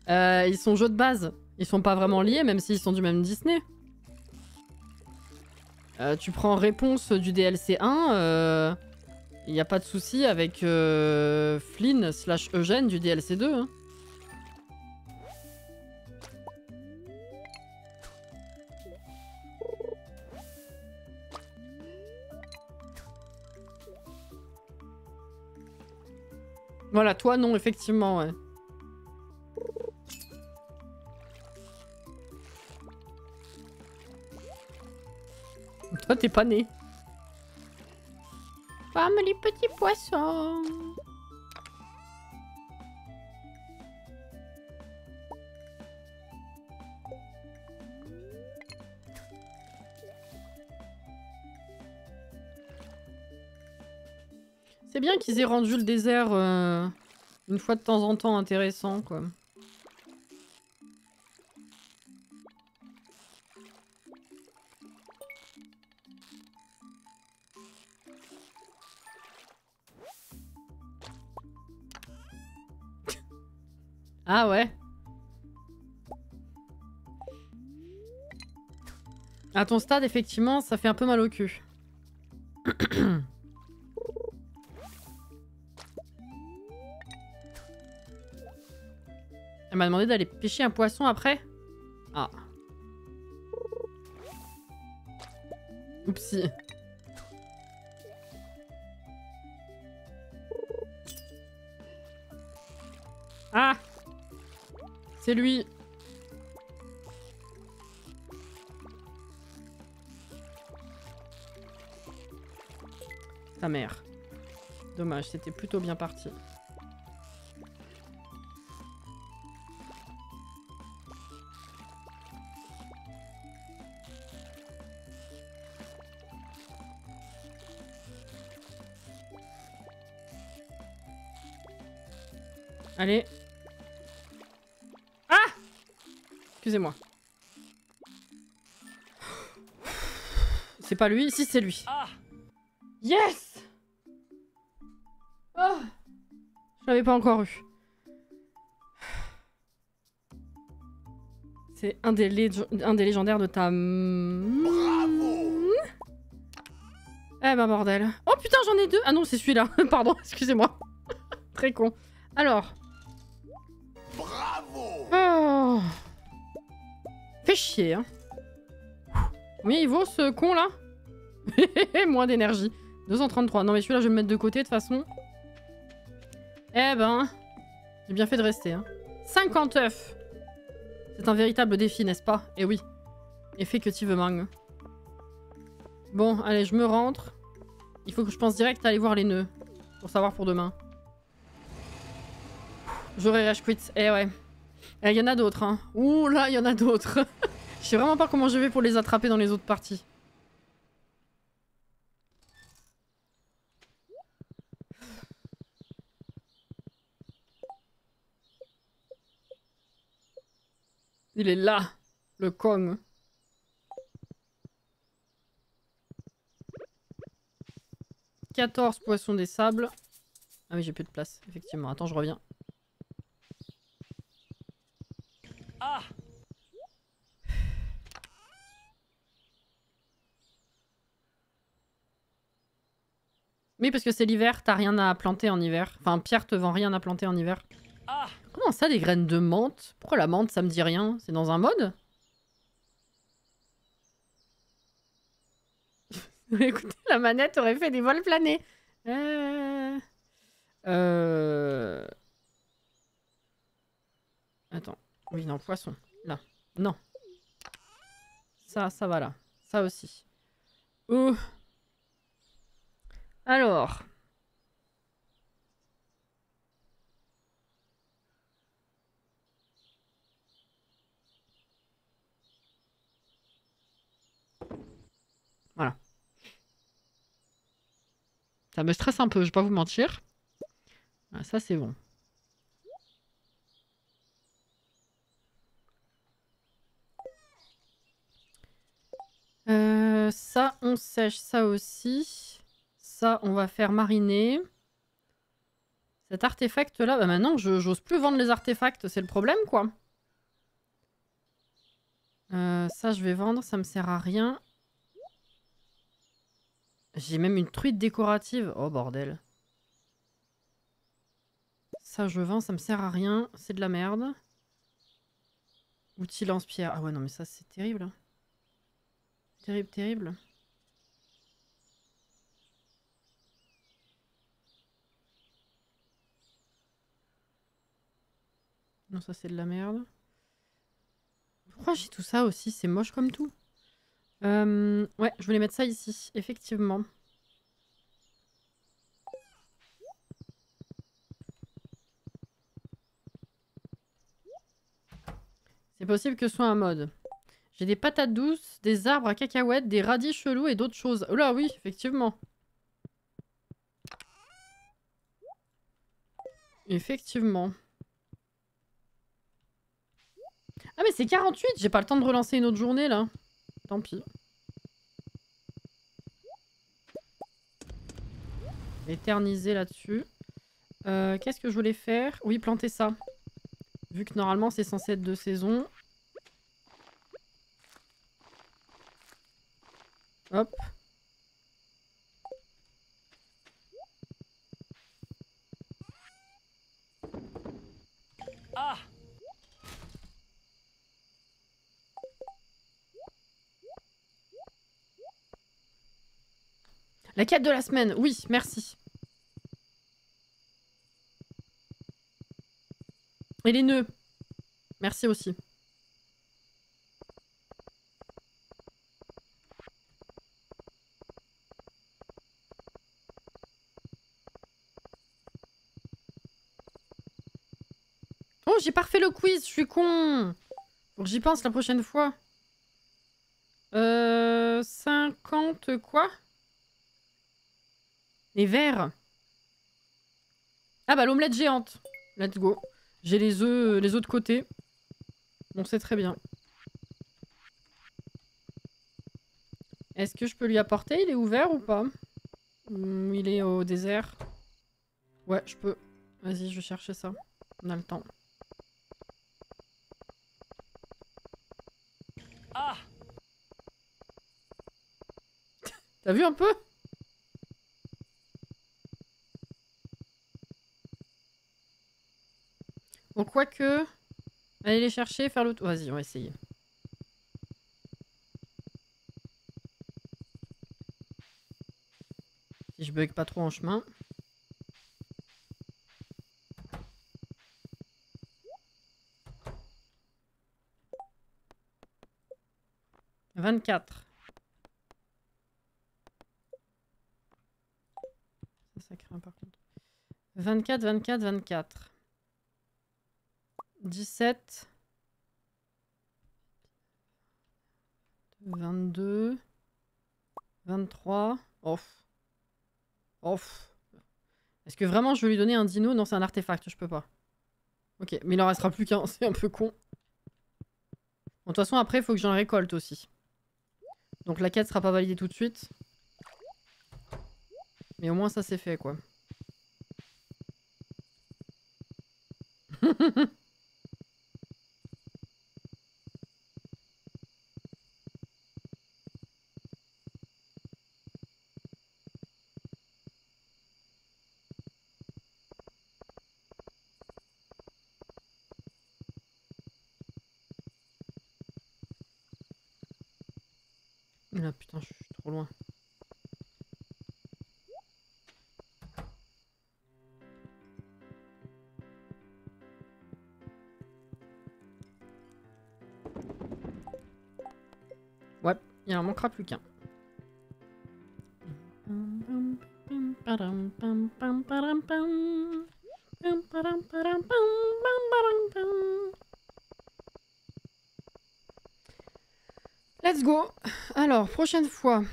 Ils sont jeux de base. Ils sont pas vraiment liés, même s'ils sont du même Disney. Tu prends réponse du DLC 1, il y a pas de souci avec Flynn / Eugène du DLC 2. Hein. Voilà, toi non, effectivement, ouais. Toi, t'es pas né. Femme les petits poissons. C'est bien qu'ils aient rendu le désert une fois de temps en temps intéressant, quoi. Ah ouais. À ton stade, effectivement, ça fait un peu mal au cul. Elle m'a demandé d'aller pêcher un poisson après. Ah. Oupsie. Ah! C'est lui. Ta mère. Dommage, c'était plutôt bien parti. Allez. Ah! Excusez-moi. C'est pas lui? Si, c'est lui. Yes! Oh! Je l'avais pas encore eu. C'est un des légendaires de ta... Bravo! Eh ben bordel. Oh putain, j'en ai deux! Ah non, c'est celui-là. Pardon, excusez-moi. Très con. Alors... Bravo! Oh. Fait chier, hein. Oui, il vaut ce con là. Moins d'énergie. 233. Non mais celui-là je vais me mettre de côté de toute façon. Eh ben, j'ai bien fait de rester. Hein. 50 œufs. C'est un véritable défi, n'est-ce pas? Eh oui. Effectivement. Bon, allez, je me rentre. Il faut que je pense direct à aller voir les nœuds. Pour savoir pour demain. J'aurai rage quit. Eh ouais. Il y en a d'autres, hein. Ouh là, il y en a d'autres. Je sais vraiment pas comment je vais pour les attraper dans les autres parties. Il est là, le con. « 14 poissons des sables. » Ah oui, j'ai plus de place, effectivement. Attends, je reviens. Ah! Oui, parce que c'est l'hiver, t'as rien à planter en hiver. Enfin, Pierre te vend rien à planter en hiver. Ah. Comment ça, des graines de menthe? Pourquoi la menthe, ça me dit rien? C'est dans un mode? Écoutez, la manette aurait fait des vols planés. Attends. Oui, non, poisson. Là. Non. Ça va là. Ça aussi. Alors. Voilà. Ça me stresse un peu, je vais pas vous mentir. Ah, ça, c'est bon. Ça, on sèche ça aussi. Ça, on va faire mariner. Cet artefact-là, bah maintenant, j'ose plus vendre les artefacts, c'est le problème, quoi. Ça, je vais vendre, ça me sert à rien. J'ai même une truite décorative. Oh, bordel. Ça, je vends, ça me sert à rien. C'est de la merde. Outil lance-pierre. Ah ouais, non, mais ça, c'est terrible. Terrible, terrible. Non, ça, c'est de la merde. Pourquoi j'ai tout ça aussi? C'est moche comme tout. Ouais, je voulais mettre ça ici, effectivement. C'est possible que ce soit un mode. J'ai des patates douces, des arbres à cacahuètes, des radis chelous et d'autres choses. Oh là, oui, effectivement. Effectivement. Ah mais c'est 48, j'ai pas le temps de relancer une autre journée là. Tant pis. Éterniser là-dessus. Qu'est-ce que je voulais faire? Oui, planter ça. Vu que normalement c'est censé être de saison. Hop. Ah. La quête de la semaine, oui, merci. Et les nœuds. Merci aussi. Oh, j'ai pas refait le quiz, je suis con. Faut que j'y pense la prochaine fois. 50 quoi? Les verres. Ah bah l'omelette géante. Let's go. J'ai les œufs de côté. Bon, c'est très bien. Est-ce que je peux lui apporter? Il est ouvert ou pas? Il est au désert. Ouais, je peux. Vas-y, je vais chercher ça. On a le temps. Ah. T'as vu un peu? Bon, quoique... Allez les chercher, faire le tour. Vas-y, on va essayer. Si je bug pas trop en chemin. « 24. » Ça craint par contre. 24, 24, 24. 17. 22. 23. Off. Off. Est-ce que vraiment je veux lui donner un dino? Non, c'est un artefact, je peux pas. Ok, mais il en restera plus qu'un, c'est un peu con. Bon, de toute façon, après, il faut que j'en récolte aussi. Donc la quête sera pas validée tout de suite. Mais au moins, ça c'est fait, quoi. Là, putain, je suis trop loin. Ouais, il en manquera plus qu'un. Let's go. Alors, prochaine fois.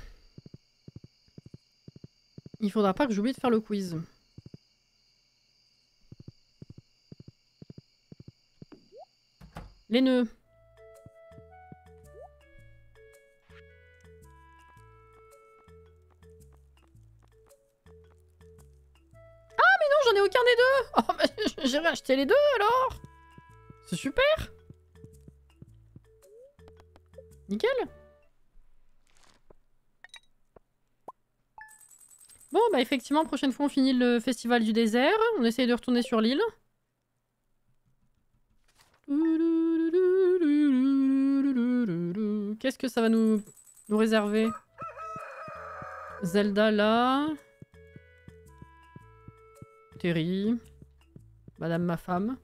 Il faudra pas que j'oublie de faire le quiz. Les nœuds. Ah mais non, j'en ai aucun des deux. Oh bah j'ai racheté les deux alors. C'est super. Nickel. Bon bah effectivement, prochaine fois on finit le festival du désert. On essaye de retourner sur l'île. Qu'est-ce que ça va nous réserver? Zelda là. Terry. Madame ma femme.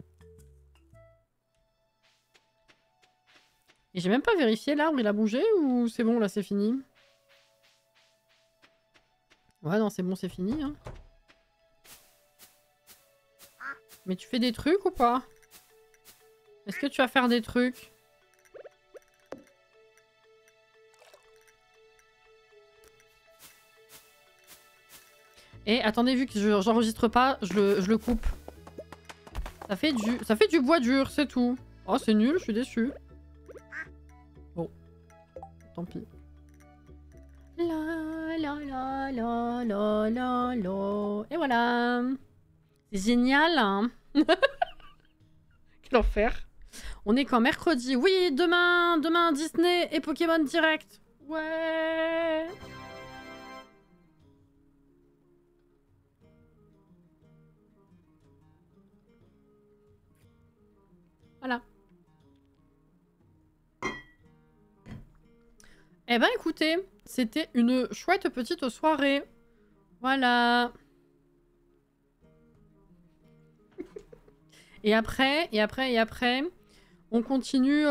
Et j'ai même pas vérifié l'arbre, il a bougé ou c'est bon là, c'est fini? Ouais, non, c'est bon, c'est fini. Hein. Mais tu fais des trucs ou pas? Est-ce que tu vas faire des trucs? Et attendez, vu que j'enregistre pas, je le coupe. Ça fait du bois dur, c'est tout. Oh, c'est nul, je suis déçue. Bon. Tant pis. La la la la la la la. Et voilà. C'est génial, hein. Quel enfer. On est quand mercredi. Oui, demain Disney et Pokémon direct. Ouais. Voilà. Eh ben écoutez, c'était une chouette petite soirée. Voilà. Et après, on continue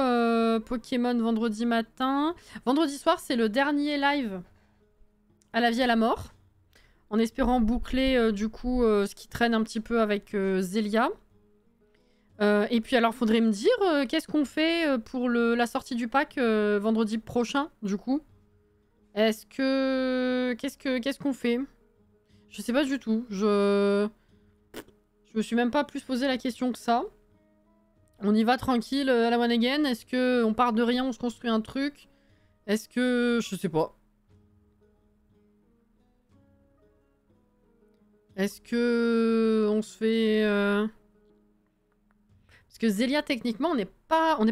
Pokémon vendredi matin. Vendredi soir, c'est le dernier live à la vie à la mort. En espérant boucler du coup ce qui traîne un petit peu avec Zélia. Et puis alors, faudrait me dire qu'est-ce qu'on fait pour la sortie du pack vendredi prochain, du coup. Est-ce que... Qu'est-ce qu'on fait? Je sais pas du tout. Je me suis même pas plus posé la question que ça. On y va tranquille à la one again. Est-ce que on part de rien, on se construit un truc? Est-ce que... Je sais pas. Est-ce que... On se fait... Parce que Zélia, techniquement, on n'est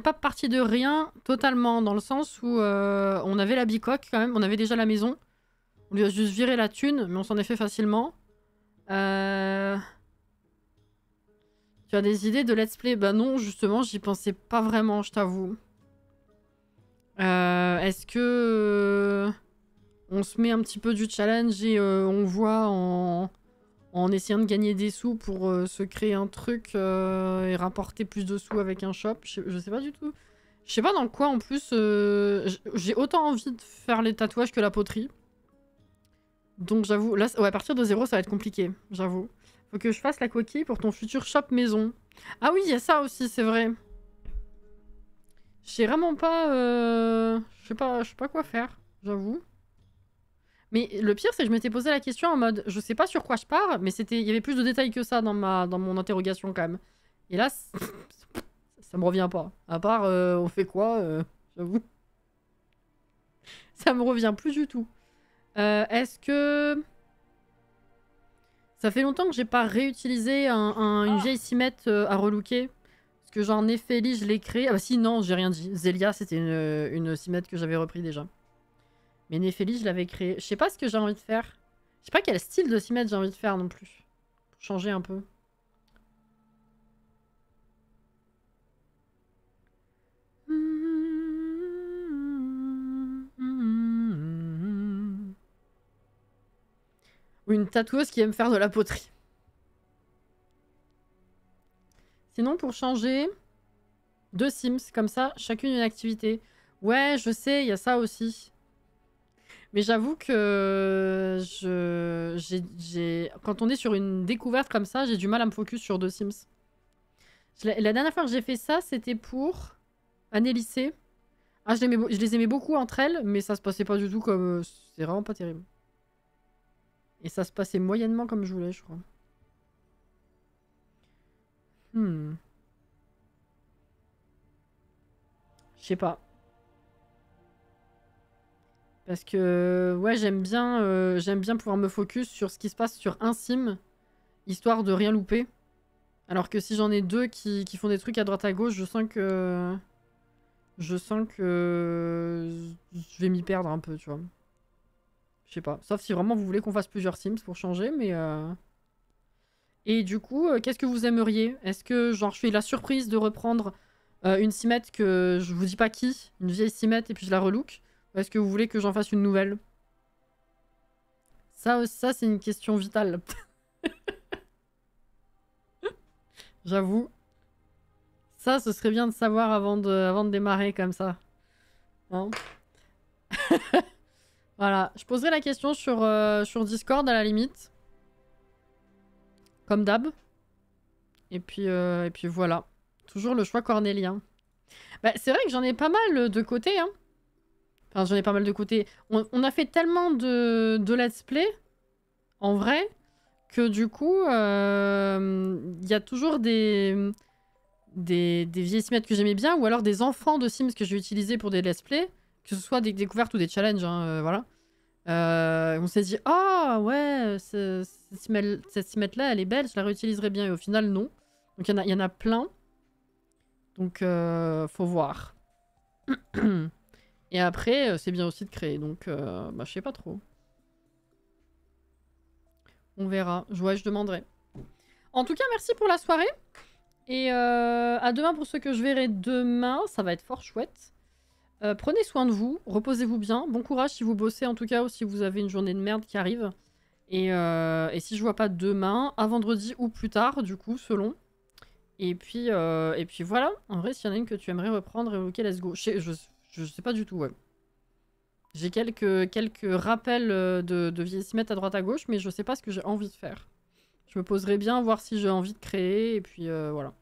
pas parti de rien totalement, dans le sens où on avait la bicoque quand même, on avait déjà la maison. On lui a juste viré la thune, mais on s'en est fait facilement. Tu as des idées de let's play? Bah non, justement, j'y pensais pas vraiment, je t'avoue. Est-ce que... on se met un petit peu du challenge et on voit en essayant de gagner des sous pour se créer un truc et rapporter plus de sous avec un shop. Je sais pas du tout. Je sais pas dans quoi en plus. J'ai autant envie de faire les tatouages que la poterie. Donc j'avoue, là, ouais, à partir de 0, ça va être compliqué, j'avoue. Faut que je fasse la coquille pour ton futur shop maison. Ah oui, il y a ça aussi, c'est vrai. Je sais vraiment pas... Je sais pas quoi faire, j'avoue. Mais le pire, c'est que je m'étais posé la question en mode, je sais pas sur quoi je pars, mais il y avait plus de détails que ça dans mon interrogation quand même. Et là, ça me revient pas. À part, on fait quoi, j'avoue. Ça me revient plus du tout. Est-ce que... Ça fait longtemps que j'ai pas réutilisé une vieille cimette à relooker. Parce que genre, Néphélie, je l'ai créée. Ah bah si, non, j'ai rien dit. Zélia, c'était une cimette que j'avais repris déjà. Mais Néphélie, je l'avais créée. Je sais pas ce que j'ai envie de faire. Je sais pas quel style de cimette j'ai envie de faire non plus. Pour changer un peu. Ou une tatoueuse qui aime faire de la poterie. Sinon, pour changer, 2 Sims, comme ça, chacune une activité. Ouais, je sais, il y a ça aussi. Mais j'avoue que quand on est sur une découverte comme ça, j'ai du mal à me focus sur 2 Sims. La dernière fois que j'ai fait ça, c'était pour année lycée. Ah, je les aimais beaucoup entre elles, mais ça se passait pas du tout comme... C'est vraiment pas terrible. Et ça se passait moyennement comme je voulais, je crois. Je sais pas. Parce que, ouais, j'aime bien pouvoir me focus sur ce qui se passe sur un sim, histoire de rien louper. Alors que si j'en ai 2 qui font des trucs à droite à gauche, je sens que je vais m'y perdre un peu, tu vois. Je sais pas. Sauf si vraiment vous voulez qu'on fasse plusieurs Sims pour changer, mais... Et du coup, qu'est-ce que vous aimeriez? Est-ce que, genre, je fais la surprise de reprendre une Simette que je vous dis pas qui, une vieille Simette, et puis je la relook? Ou est-ce que vous voulez que j'en fasse une nouvelle? Ça, c'est une question vitale. J'avoue. Ça, ce serait bien de savoir avant de démarrer comme ça. Hein? Voilà. Je poserai la question sur Discord à la limite. Comme d'hab. Et puis voilà. Toujours le choix cornélien. Bah, c'est vrai que j'en ai pas mal de côté. Hein. Enfin, j'en ai pas mal de côté. On a fait tellement de let's play, en vrai, que du coup, il y a toujours des vieilles Sims que j'aimais bien, ou alors des enfants de Sims que j'ai utilisés pour des let's play, que ce soit des découvertes ou des challenges, hein, voilà. On s'est dit, ah ouais, cette Simette-là, elle est belle, je la réutiliserai bien. Et au final, non. Donc il y en a plein. Donc, faut voir. Et après, c'est bien aussi de créer. Donc, bah, je sais pas trop. On verra. Ouais, je demanderai. En tout cas, merci pour la soirée. Et à demain pour ceux que je verrai demain. Ça va être fort chouette. Prenez soin de vous. Reposez-vous bien. Bon courage si vous bossez en tout cas ou si vous avez une journée de merde qui arrive. Et si je vois pas demain, à vendredi ou plus tard, du coup, selon. Et puis voilà. En vrai, s'il y en a une que tu aimerais reprendre, ok, let's go. Je sais pas du tout, ouais. J'ai quelques rappels de vieilles Simettes à droite à gauche, mais je sais pas ce que j'ai envie de faire. Je me poserai bien, voir si j'ai envie de créer, et puis voilà.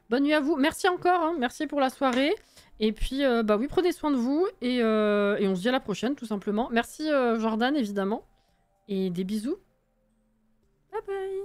Bonne nuit à vous. Merci encore, hein. Merci pour la soirée. Et puis, bah oui, prenez soin de vous, et on se dit à la prochaine, tout simplement. Merci Jordan, évidemment. Et des bisous. Bye bye.